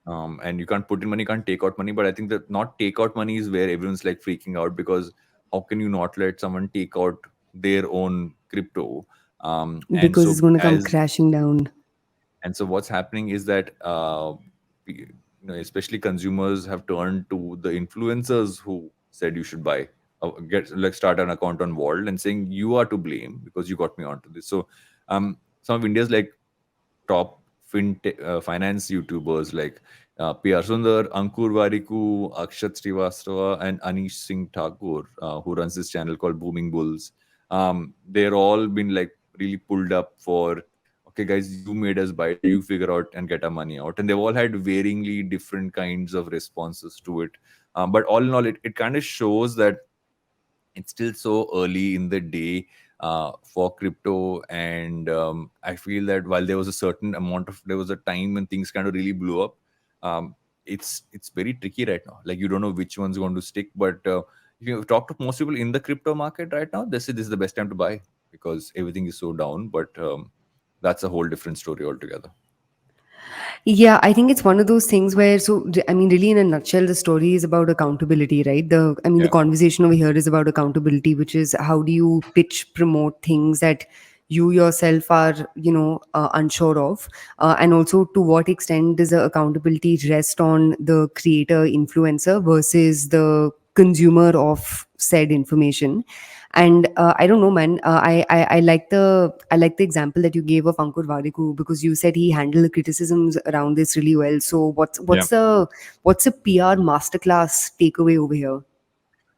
And you can't put in money, can't take out money. But I think that not take out money is where everyone's like freaking out, because how can you not let someone take out their own crypto? And Because it's so going to come as crashing down. and so what's happening is that especially consumers have turned to the influencers who said you should buy, get like start an account on Vault, and saying you are to blame because you got me onto this. So some of India's like top finance YouTubers like PR Sundar, Ankur Wariku, Akshat Srivastava, and Anish Singh Thakur, who runs this channel called Booming Bulls. They're all been like really pulled up for, okay, guys, you made us buy it, you figure out and get our money out. And they've all had varyingly different kinds of responses to it. But all in all, it kind of shows that it's still so early in the day for crypto. And I feel that while there was a certain amount of there was a time when things kind of really blew up, um, it's very tricky right now. Like, you don't know which one's going to stick. But if you talk to most people in the crypto market right now, they say this is the best time to buy because everything is so down. But that's a whole different story altogether. Yeah, I think it's one of those things where, so, I mean, really, in a nutshell, the story is about accountability, right? The Yeah. conversation over here is about accountability, which is how do you pitch, promote things that you yourself are, unsure of, and also to what extent does the accountability rest on the creator influencer versus the consumer of said information. And I don't know, man. I like the example that you gave of Ankur Wariku, because you said he handled the criticisms around this really well. So Yeah. what's a PR masterclass takeaway over here?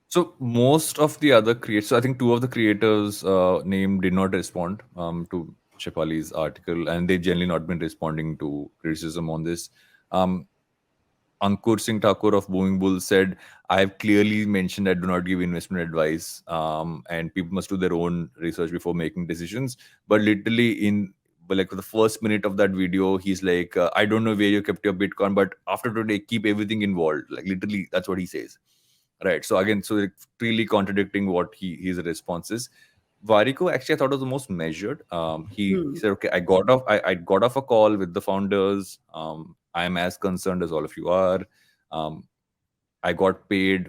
So most of the other creators, so I think two of the creators name did not respond to Shefali's article, and they've generally not been responding to criticism on this. Um, Ankur Singh Thakur of Booming Bull said, I've clearly mentioned I do not give investment advice, and people must do their own research before making decisions. But literally, but like the first minute of that video, he's like, I don't know where you kept your Bitcoin, but after today, keep everything involved. Like, literally, that's what he says. Right. So again, so it's really contradicting what his response is. Variko actually I thought was the most measured. He said, okay, I got off a call with the founders. I'm as concerned as all of you are. Um, I got paid,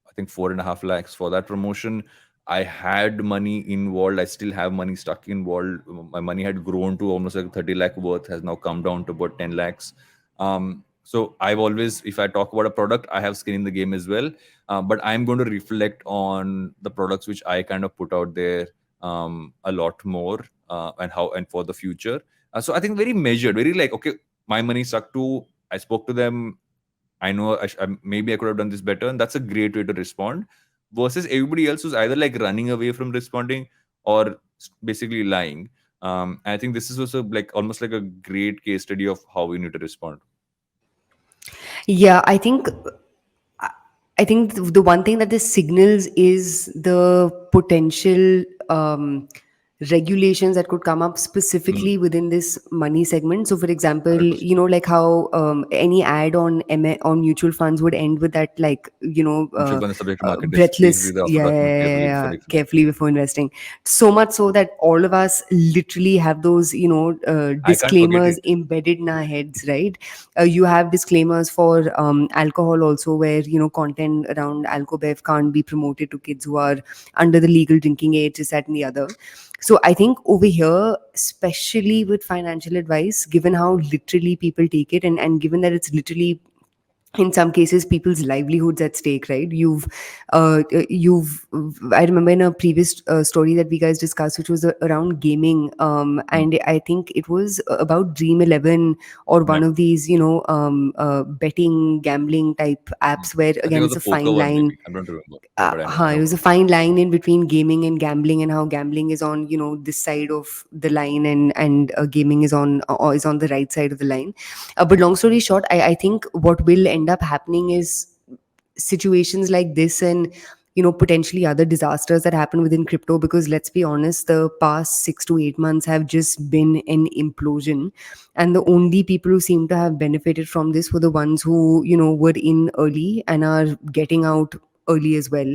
I think 4.5 lakhs for that promotion. I had money involved. I still have money stuck involved. My money had grown to almost like 30 lakh worth, has now come down to about 10 lakhs. So I've always, if I talk about a product, I have skin in the game as well. But I'm going to reflect on the products which I kind of put out there a lot more, and for the future. So I think very measured, very like, okay, my money stuck to, I spoke to them, I know maybe I could have done this better, and that's a great way to respond. Versus everybody else who's either like running away from responding or basically lying. I think this is also like almost like a great case study of how we need to respond. Yeah, I think the one thing that this signals is the potential regulations that could come up Mm, specifically within this money segment. So, for example, 100%. like how any ad on on mutual funds would end with that, like, Mutual fund is subject to market risk. Please breathless, read the offer yeah, document yeah, yeah, carefully before yeah, you commit. carefully before investing. So much so that all of us literally have those, I can't forget disclaimers it. embedded in our heads, right? You have disclaimers for alcohol also, where content around alcobev can't be promoted to kids who are under the legal drinking age, is that and the other. So I think over here, especially with financial advice, given how literally people take it, and given that it's literally in some cases people's livelihoods at stake, right? You've I remember in a previous story that we guys discussed, which was around gaming, Mm, and I think it was about Dream 11 or yeah. one of these betting gambling type Mm. apps, where I think it again was it's the a poker fine one, line. maybe. I don't remember, but I It know was what a you're saying. fine line in between gaming and gambling, and how gambling is on this side of the line, and gaming is on, or is on the right side of the line. But long story short, I think what will end up happening is situations like this, and potentially other disasters that happen within crypto, because let's be honest, the past 6 to 8 months have just been an implosion, and the only people who seem to have benefited from this were the ones who were in early and are getting out early as well.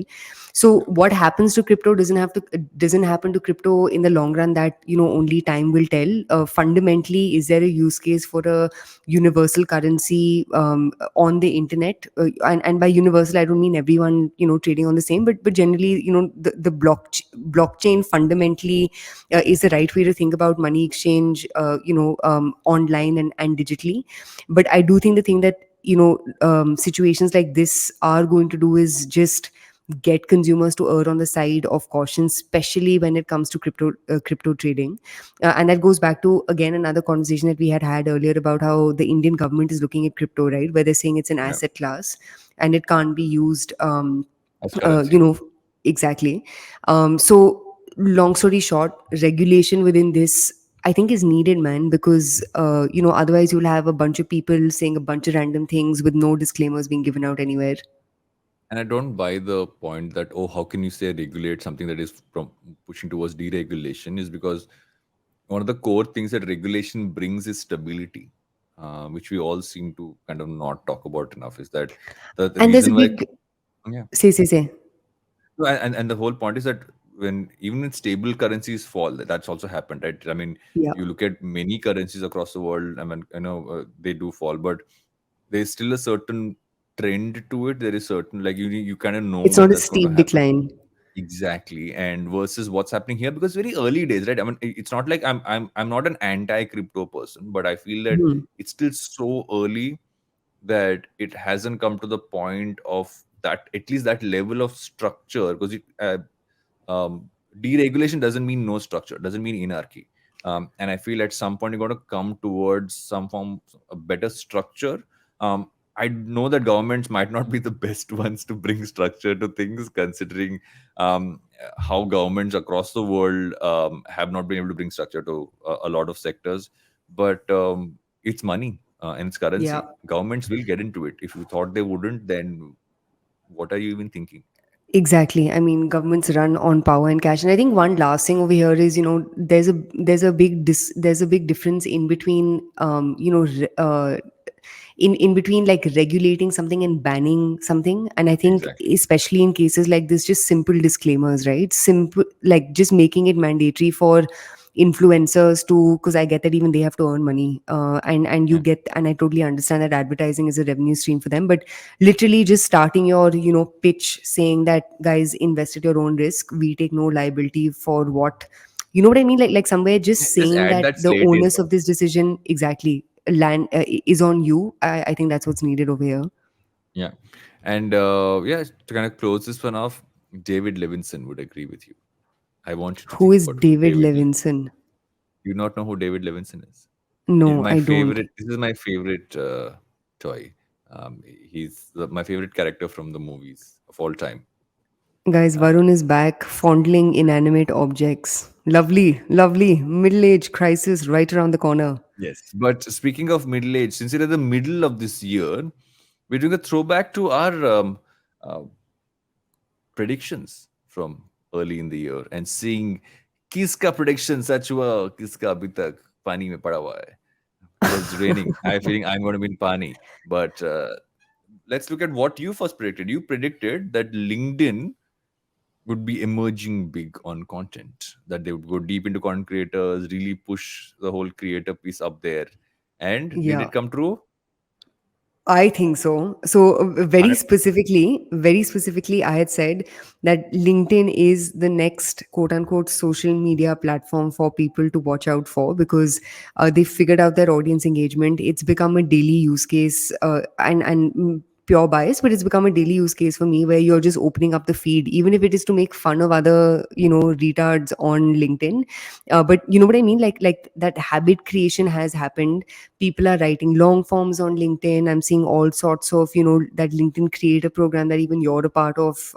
So Yeah. what happens to crypto doesn't happen to crypto in the long run, that only time will tell. Fundamentally, is there a use case for a universal currency on the internet? And by universal, I don't mean everyone trading on the same, but generally, the blockchain fundamentally is the right way to think about money exchange, online and digitally. But I do think the thing that situations like this are going to do is just get consumers to err on the side of caution, especially when it comes to crypto trading. And that goes back to, again, another conversation that we had earlier about how the Indian government is looking at crypto, right, where they're saying it's an Yeah. asset class and it can't be used, As uh, you currency. know exactly. So long story short, regulation within this, I think, is needed, man, because otherwise you'll have a bunch of people saying a bunch of random things with no disclaimers being given out anywhere. And I don't buy the point that, oh, how can you say regulate something that is from pushing towards deregulation? Is because one of the core things that regulation brings is stability, which we all seem to kind of not talk about enough. Is that the And there's a reason why? big Yeah. say. No, and the whole point is that when even when stable currencies fall, that's also happened, right? I mean, Yeah, you look at many currencies across the world. I mean, they do fall, but there's still a certain trend to it. There is certain, like, you kind of know it's when not a that's going to steep happen. decline. Exactly, and versus what's happening here, because very early days, right? I mean, it's not like I'm not an anti-crypto person, but I feel that Mhm. it's still so early that it hasn't come to the point of that, at least that level of structure, because deregulation doesn't mean no structure, doesn't mean anarchy. And I feel at some point you're going to come towards some form, a better structure. I know that governments might not be the best ones to bring structure to things, considering how governments across the world have not been able to bring structure to a lot of sectors. But it's money, and it's Yeah, currency. Governments will get into it. If you thought they wouldn't, then what are you even thinking? exactly. I mean, governments run on power and cash. And I think one last thing over here is, there's a big difference in between, in between, like, regulating something and banning something. And I think, Exactly. especially in cases like this, just simple disclaimers, right? Simple, like, just making it mandatory for influencers to, because I get that even they have to earn money, and you Yeah. get, and I totally understand that advertising is a revenue stream for them, but literally just starting your pitch saying that, guys, invest at your own risk, we take no liability for what, you know what I mean, like somewhere Yeah, just just saying add that that the slate in. onus of this decision, exactly, land is on you. I think that's what's needed over here. Yeah. And yeah, to kind of close this one off, David Levinson would agree with you. I want you to Who think is about who David David Levinson? You not know who David Levinson is. No, My I don't. favorite, this is my favorite toy. He's my favorite character from the movies of all time. Guys, Uh, Varun is back, fondling inanimate objects. Lovely, lovely. Middle age crisis right around the corner. yes. But speaking of middle age, since it is the middle of this year, we're doing a throwback to our uh, predictions from early in the year and seeing किसका prediction सच हुआ, किसका अभी तक पानी में पड़ा हुआ है? Because it's raining. I feeling I'm going to be in Pani. But let's look at what you first predicted. You predicted that LinkedIn would be emerging big on content, that they would go deep into content creators, really push the whole creator piece up there. And did Yeah. it come true? I think so. So I, very specifically, I had said that LinkedIn is the next quote unquote social media platform for people to watch out for, because they figured out their audience engagement. It's become a daily use case, and pure bias, but it's become a daily use case for me, where you're just opening up the feed, even if it is to make fun of other, retards on LinkedIn. But you know what I mean? Like that habit creation has happened. People are writing long forms on LinkedIn. I'm seeing all sorts of, that LinkedIn creator program that even you're a part of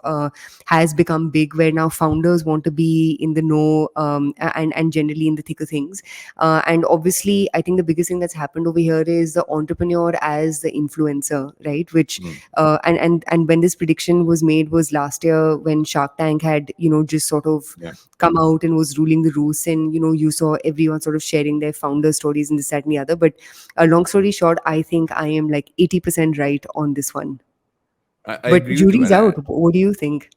has become big, where now founders want to be in the know, and generally in the thick of things. And obviously, I think the biggest thing that's happened over here is the entrepreneur as the influencer, right? Which mm, and when this prediction was made was last year, when Shark Tank had, just sort of yeah. come out and was ruling the roost, and you saw everyone sort of sharing their founder stories and this, that, and the other. But long story short, I think I am like 80% right on this one. I But agree with you, jury's man. out. What do you think?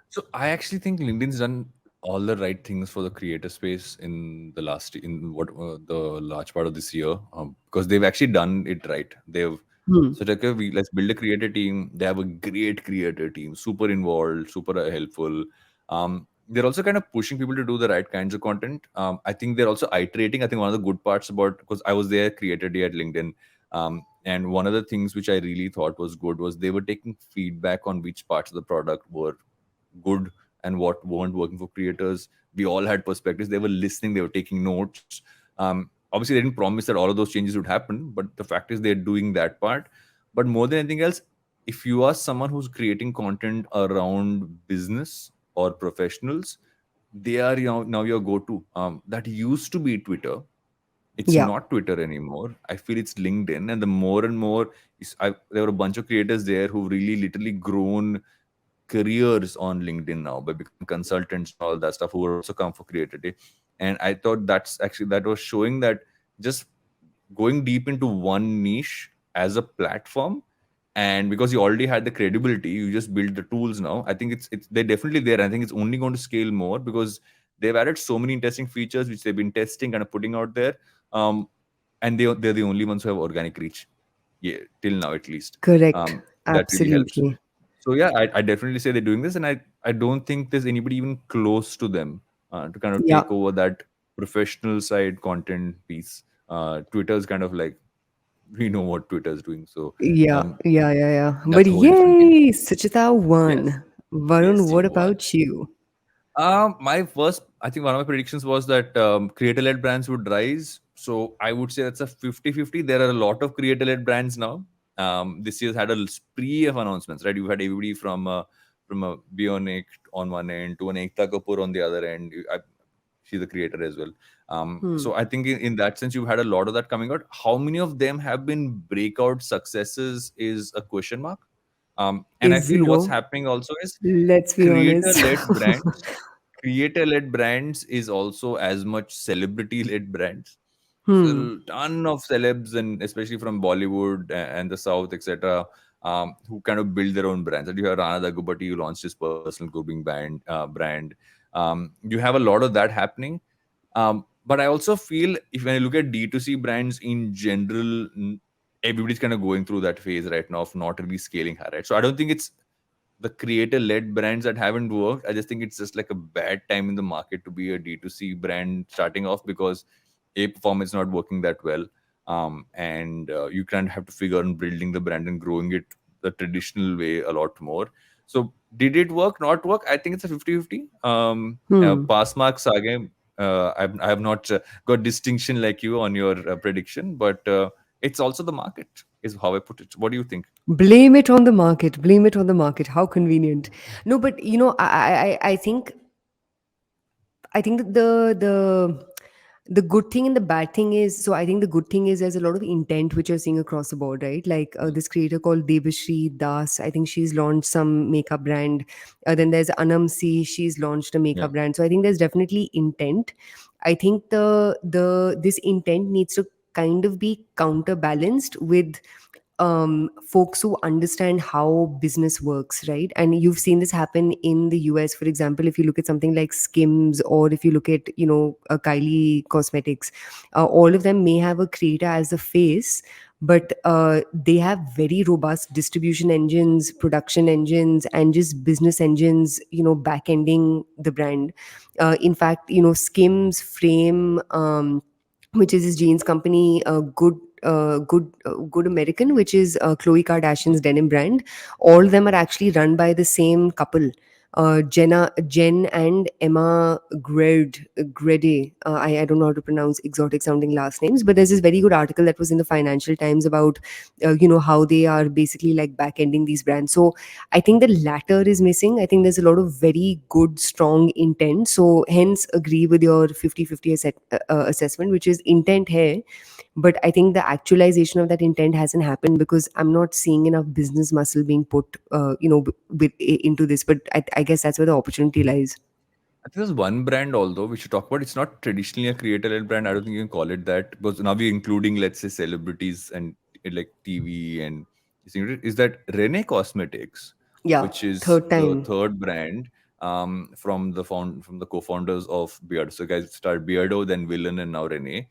So I actually think LinkedIn's done all the right things for the creator space in the last in what the large part of this year, because they've actually done it right. They've Hmm. so like let's build a creator team. They have a great creator team, super involved, super helpful. They're also kind of pushing people to do the right kinds of content. I think they're also iterating. I think one of the good parts about, because I was there creator day at LinkedIn. And one of the things which I really thought was good was they were taking feedback on which parts of the product were good and what weren't working for creators. We all had perspectives. They were listening, they were taking notes. Obviously, they didn't promise that all of those changes would happen, but the fact is they're doing that part. But more than anything else, if you are someone who's creating content around business or professionals, they are now your go-to. That used to be Twitter. It's Yeah. not Twitter anymore. I feel it's LinkedIn, and the more and more, there were a bunch of creators there who really literally grown careers on LinkedIn now by becoming consultants and all that stuff, who are also come for creativity. And I thought that was showing that just going deep into one niche as a platform, and because you already had the credibility, you just build the tools now. I think it's they're definitely there. I think it's only going to scale more because they've added so many interesting features which they've been testing, kind of putting out there. And they're the only ones who have organic reach, yeah, till now at least. Correct. That really helps. Absolutely. So yeah, I definitely say they're doing this, and I don't think there's anybody even close to them to kind of Yeah. take over that professional side content piece. Twitter's kind of like, we know what Twitter's doing, so Yeah. um, Yeah. Yeah. Yeah. But that's a whole different game. yay, Suchita Yes, won. Varun, yes, you what won. about you? I think one of my predictions was that creator-led brands would rise. So I would say that's a 50-50. There are a lot of creator-led brands now. This year's had a spree of announcements, right? You've had everybody from a Bionic on one end to an Ekta Kapoor on the other end. She's a creator as well. Hmm. So I think in that sense, you've had a lot of that coming out. How many of them have been breakout successes is a question mark. And I Is feel what's zero. hoping also is Let's be honest. creator-led brands. Creator-led brands is also as much celebrity-led brands. Hmm. So ton of celebs, and especially from Bollywood and the South, etc., who kind of build their own brands. And you have Rana Daggubati who launched his personal grooming brand. You have a lot of that happening. But I also feel, if when I look at D2C brands in general, everybody's kind of going through that phase right now of not really scaling high, right? So I don't think it's the creator led brands that haven't worked. I just think it's just like a bad time in the market to be a D2C brand starting off, because a performance not working that well. And you kind of have to figure on building the brand and growing it the traditional way a lot more. So did it work, not work? I think it's a 50-50. Hmm. Pass marks again. I have not got distinction like you on your prediction, but it's also the market, is how I put it. What do you think? Blame it on the market. Blame it on the market. How convenient. No, but I think that the The good thing and the bad thing is, so I think the good thing is there's a lot of intent which you're seeing across the board, right? Like this creator called Debashri Das, I think she's launched some makeup brand. Then there's Anam C, she's launched a Yeah. makeup brand. So I think there's definitely intent. I think the this intent needs to kind of be counterbalanced with folks who understand how business works, right? And you've seen this happen in the US. For example, if you look at something like Skims, or if you look at, Kylie Cosmetics, all of them may have a creator as a face, but they have very robust distribution engines, production engines, and just business engines, back ending the brand. In fact, Skims, Frame, which is his jeans company, Good American, which is Khloe Kardashian's denim brand. All of them are actually run by the same couple, Jen and Emma Grede. I don't know how to pronounce exotic sounding last names, but there's this very good article that was in the Financial Times about, how they are basically like back ending these brands. So I think the latter is missing. I think there's a lot of very good, strong intent. So hence agree with your 50-50 assessment, which is intent here. But I think the actualization of that intent hasn't happened because I'm not seeing enough business muscle being put, into this. But I guess that's where the opportunity lies. I think there's one brand, although we should talk about. It's not traditionally a creator-led brand. I don't think you can call it that, because now we're including, let's say, celebrities and like TV and this thing. Is that Rene Cosmetics, Yeah, which is third the time. third brand from the co-founders of Beard. So guys start Beardo, then Villain, and now Rene.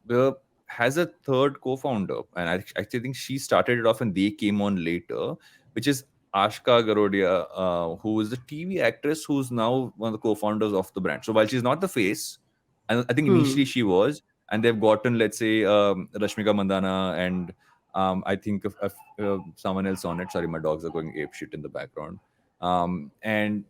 The has a third co-founder, and I actually think she started it off, and they came on later, which is Ashka Garodia, who is the TV actress who's now one of the co-founders of the brand. So while she's not the face, and I think initially Hmm. she was, and they've gotten, let's say, Rashmika Mandana and I think of someone else on it. Sorry, my dogs are going ape shit in the background. And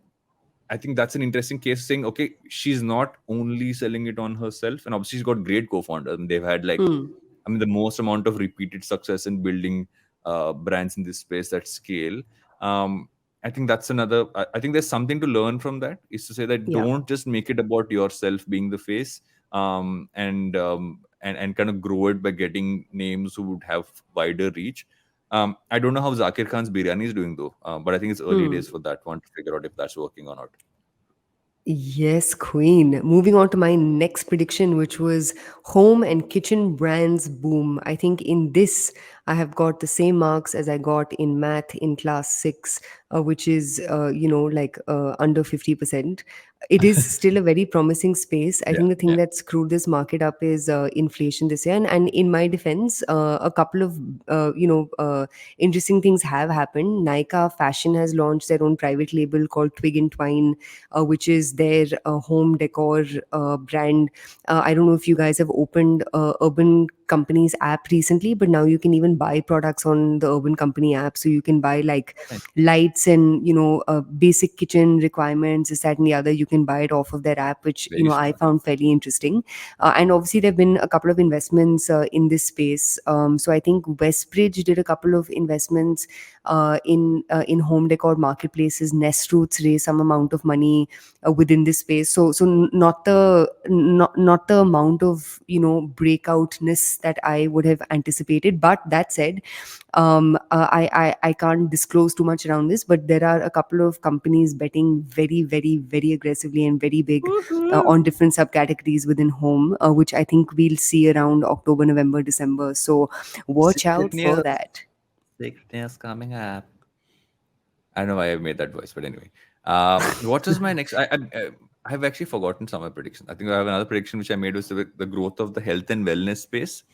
I think that's an interesting case, saying, okay, she's not only selling it on herself, and obviously she's got great co-founders, and they've had, like, Hmm. I mean, the most amount of repeated success in building brands in this space at scale. Um, I think that's another. I think there's something to learn from that. Is to say that Yeah. don't just make it about yourself being the face, and kind of grow it by getting names who would have wider reach. I don't know how Zakir Khan's biryani is doing though, but I think it's early Hmm. days for that one to figure out if that's working or not. Yes, Queen. Moving on to my next prediction, which was home and kitchen brands boom. I think in this, I have got the same marks as I got in math in class six, which is, under 50%. It is still a very promising space. I Yeah, think the thing yeah. that screwed this market up is inflation this year. And in my defense, a couple of, interesting things have happened. Nykaa Fashion has launched their own private label called Twig and Twine, which is their home decor brand. I don't know if you guys have opened Urban Company's app recently, but now you can even buy products on the Urban Company app. So you can buy like Nice. lights and basic kitchen requirements, this, that, and the other. You can buy it off of their app, which Very I smart. found fairly interesting. And obviously, there've been a couple of investments in this space. So I think Westbridge did a couple of investments in home decor marketplaces. Nest Roots raised some amount of money within this space. So not the amount of breakoutness that I would have anticipated. But that said, I can't disclose too much around this, but there are a couple of companies betting very, very, very aggressively and very big on different subcategories within home, which I think we'll see around October, November, December. So watch Secret out for news. that. Secret news coming up. I don't know why I made that voice, but anyway. What is my next? I have actually forgotten some of my predictions. I think I have another prediction which I made was the growth of the health and wellness space,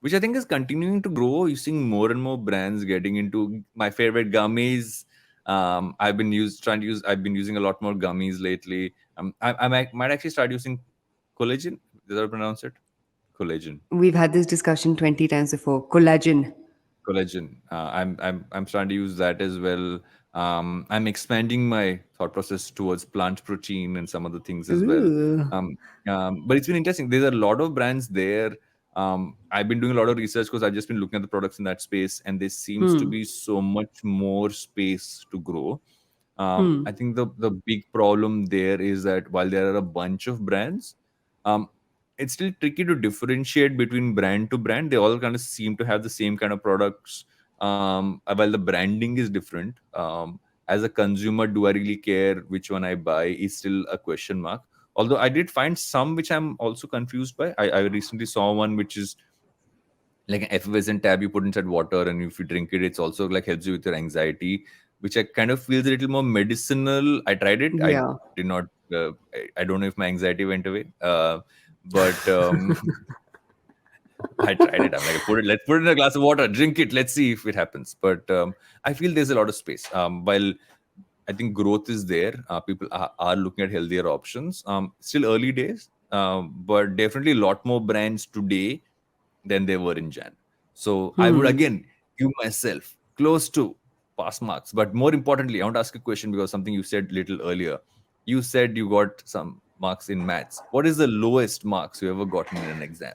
which I think is continuing to grow. You're seeing more and more brands getting into my favorite gummies. I've been using a lot more gummies lately. Might actually start using collagen. Did I pronounce it? Collagen. We've had this discussion 20 times before. Collagen. Collagen. I'm starting to use that as well. I'm expanding my thought process towards plant protein and some other things as well. Ooh. Um, but it's been interesting. There's a lot of brands there. I've been doing a lot of research because I've just been looking at the products in that space, and there seems to Hmm. be so much more space to grow. Hmm. I think the big problem there is that while there are a bunch of brands, um, it's still tricky to differentiate between brand to brand. They all kind of seem to have the same kind of products, while the branding is different. As a consumer, do I really care which one I buy is still a question mark. Although I did find some which I'm also confused by. I recently saw one which is like an effervescent tab you put inside water, and if you drink it, it's also like helps you with your anxiety, which I kind of feels a little more medicinal. I tried it. I Yeah. did not. I don't know if my anxiety went away. But I tried it. I'm like, let's put it in a glass of water, drink it, let's see if it happens. But I feel there's a lot of space. While I think growth is there, people are looking at healthier options. Still early days, but definitely a lot more brands today than they were in Jan. So I would Hmm. again give myself close to pass marks. But more importantly, I want to ask a question because something you said little earlier. You said you got some marks in maths. What is the lowest marks you ever gotten in an exam?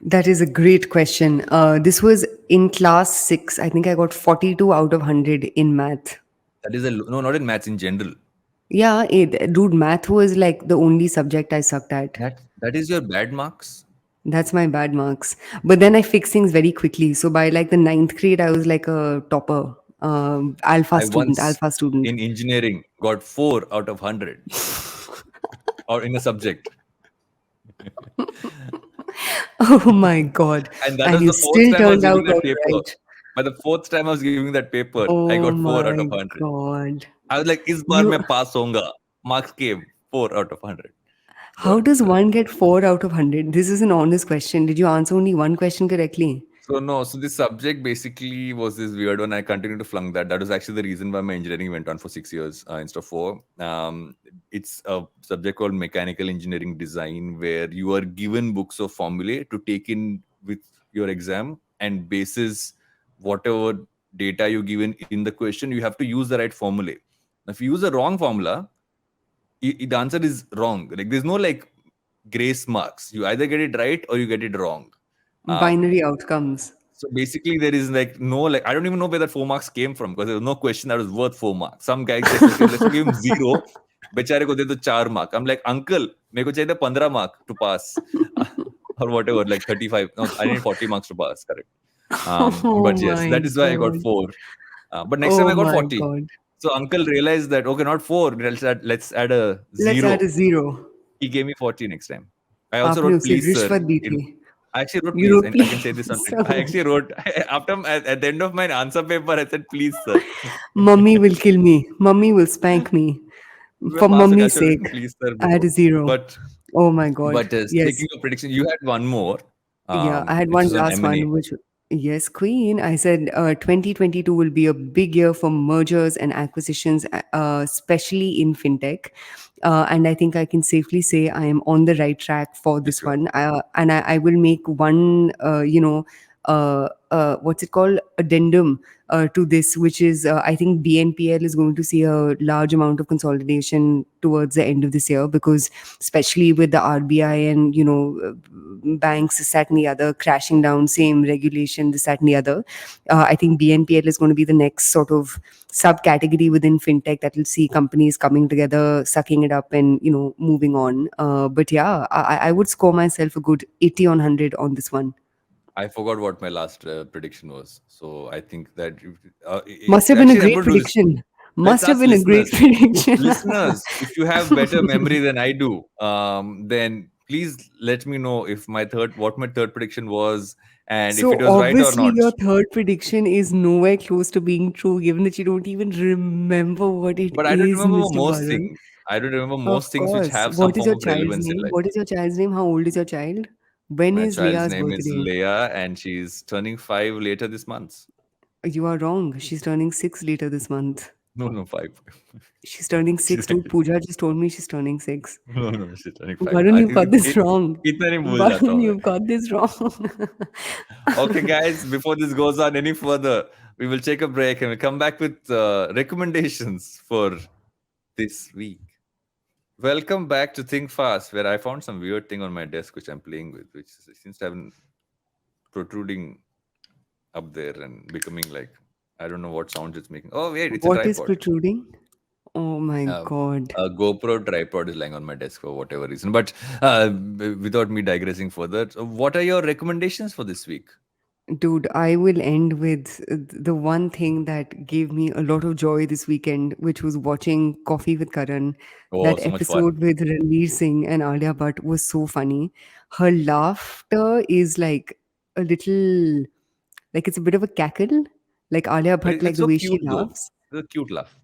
That is a great question. This was in class 6. I think I got 42 out of 100 in math. That is no, not in maths in general. Yeah, dude, math was like the only subject I sucked at. That is your bad marks. That's my bad marks. But then I fixed things very quickly. So by like the ninth grade, I was like a topper, I once alpha student. in engineering got 4 out of 100 or in a subject. Oh my God. And that And was you the fourth still time I was turned giving out that all paper. right. By the fourth time I was giving that paper, I Oh got 4 out my of 100. God. I was like, इस बार You, मैं pass होऊंगा. Marks came 4 out of 100. how But does one get 4 out of 100? This is an honest question. Did you answer only one question correctly? so no, so this subject basically was this weird one. I continued to flunk that. That was actually the reason why my engineering went on for 6 years instead of 4. It's a subject called mechanical engineering design, where you are given books of formulae to take in with your exam, and basis whatever data you given in the question, you have to use the right formulae. Now, if you use the wrong formula, the answer is wrong. Like there's no like grace marks. You either get it right or you get it wrong. Um, Binary outcomes. so basically, there is like no like I don't even know where that 4 marks came from because there was no question that was worth 4 marks. Some guy said, okay, let's give him zero. बेचारे को दे दो 4 mark. I'm like, uncle, मेरे को चाहिए था 15 mark to pass, or whatever, like 35. No, I need 40 marks to pass. Correct. Oh But yes, my that is why I got God. 4. But next time Oh I got my 40. God. So uncle realized that okay, not 4. Let's add a Let's add a zero. zero. He gave me 40 next time. I also आपने wrote उसे please sir. रिश्वत दी In थी. I actually wrote You please, wrote and I can say this on please. I actually wrote after at the end of my answer paper I said please sir. Mummy will kill me. Mummy will spank me. मैं For pass हो गया. I mummy's should have sake, written please sir I had before. a zero. But Oh my God. Yes. Speaking of prediction, you had one more, Yeah, I had which one is on last M&A. one, which, yes, Queen. I said 2022 will be a big year for mergers and acquisitions, especially in fintech. And I think I can safely say I am on the right track for For this sure. one. And I will make one, what's it called? Addendum to this, which is I think BNPL is going to see a large amount of consolidation towards the end of this year because, especially with the RBI and banks, this, that, and the other crashing down, same regulation, this, that, and the other. I think BNPL is going to be the next sort of subcategory within fintech that will see companies coming together, sucking it up, and moving on. But yeah, I would score myself a good 80 on 100 on this one. I forgot what my last prediction was. So I think that Must have been a actually I'm great going to do this. prediction. Let's Must have ask been a great listeners. prediction. Listeners, if you have better memory than I do, then please let me know if what my third prediction was, and if it So was right or obviously not. your third prediction is nowhere close to being true, given that you don't even remember what it But I don't is, remember Mr. most Varun. things. I don't remember most Of things which course. have some What is form your of child's relevance in name? life. What is your child's name? How old is your child? When My is child's Leah's name is birthday? Leia, and she's turning 5 later this month. You are wrong. She's turning 6 later this month. No, no, 5. She's turning She's 6, dude. actually Pooja just told me she's turning 6. no, no, she's turning 5. Varun, you've got this wrong. इतना नहीं भूल जाता Varun, हूँ मैं. you've got this wrong. Okay, guys, before this goes on any further, we will take a break and we'll come back with recommendations for this week. Welcome back to Think Fast, where I found some weird thing on my desk which I'm playing with, which seems to have been protruding up there and becoming like, I don't know what sounds it's making. Oh, wait, it's a What is tripod. protruding? Oh my Uh, God. a GoPro tripod is lying on my desk for whatever reason. But without me digressing further, so what are your recommendations for this week? Dude, I will end with the one thing that gave me a lot of joy this weekend, which was watching Coffee with Karan. Oh, That so much fun. episode with Ranveer Singh and Alia Bhatt was so funny. Her laughter is like a little, like it's a bit of a cackle, like Alia But Bhatt, like it's the so way she cute though. laughs. It's a cute laugh.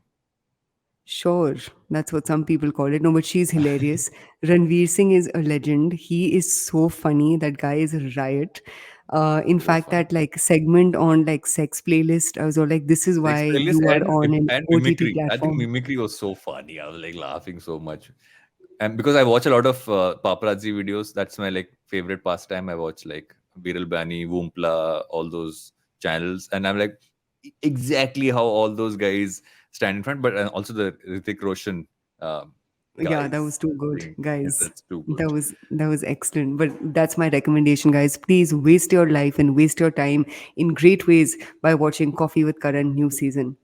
Sure, that's what some people call it. No, but she's hilarious. Ranveer Singh is a legend. He is so funny. That guy is a riot. In So fact, fun. that like segment on like sex playlist, I was all like, "This is Sex why playlist you are on an and OTT mimicry. I think platform." mimicry was so funny. I was like laughing so much. And because I watch a lot of paparazzi videos, that's my like favorite pastime. I watch like Viral Bani, Woompla, all those channels, and I'm like exactly how all those guys stand in front. But also the Hrithik Roshan uh, Yeah, that was guys too good, doing guys. that's too good. That was excellent. But that's my recommendation, guys. Please waste your life and waste your time in great ways by watching Coffee with Karan new season.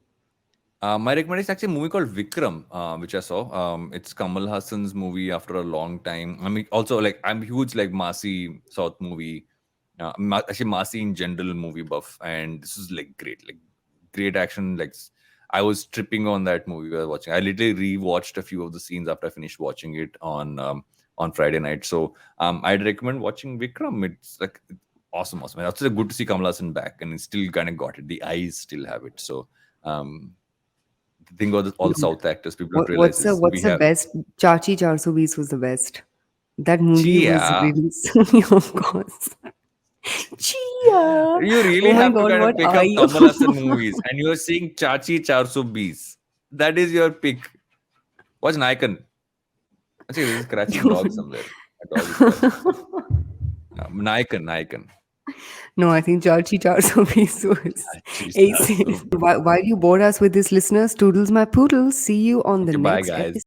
My recommendation is actually a movie called Vikram, which I saw. It's Kamal Hassan's movie after a long time. I mean, also like I'm huge like Masi South movie, actually Masi in general movie buff, and this is like great action. I was tripping on that movie while watching. I literally rewatched a few of the scenes after I finished watching it on Friday night. So I'd recommend watching Vikram. It's like awesome, awesome. And also good to see Kamal Hassan back, and he still kind of got it. The eyes still have it. So. The thing about all Dude, South actors, people don't What, realize what's the is we what's the have best? Chachi 420 was the best. That movie was Chia. really funny, of course. Chia! You Oh really my have to god, kind of what pick are up you? Kamal Hassan movies, and you're seeing Chachi 420. That is your pick. Watch Naikan. Actually, there's a scratching dog Dude. somewhere. A dog is scratching something. Naikan. No, I think Chachi 420 was Chachi ace. 420. While you bore us with this, listeners, toodles my poodles. See you on the Okay, bye next guys. episode.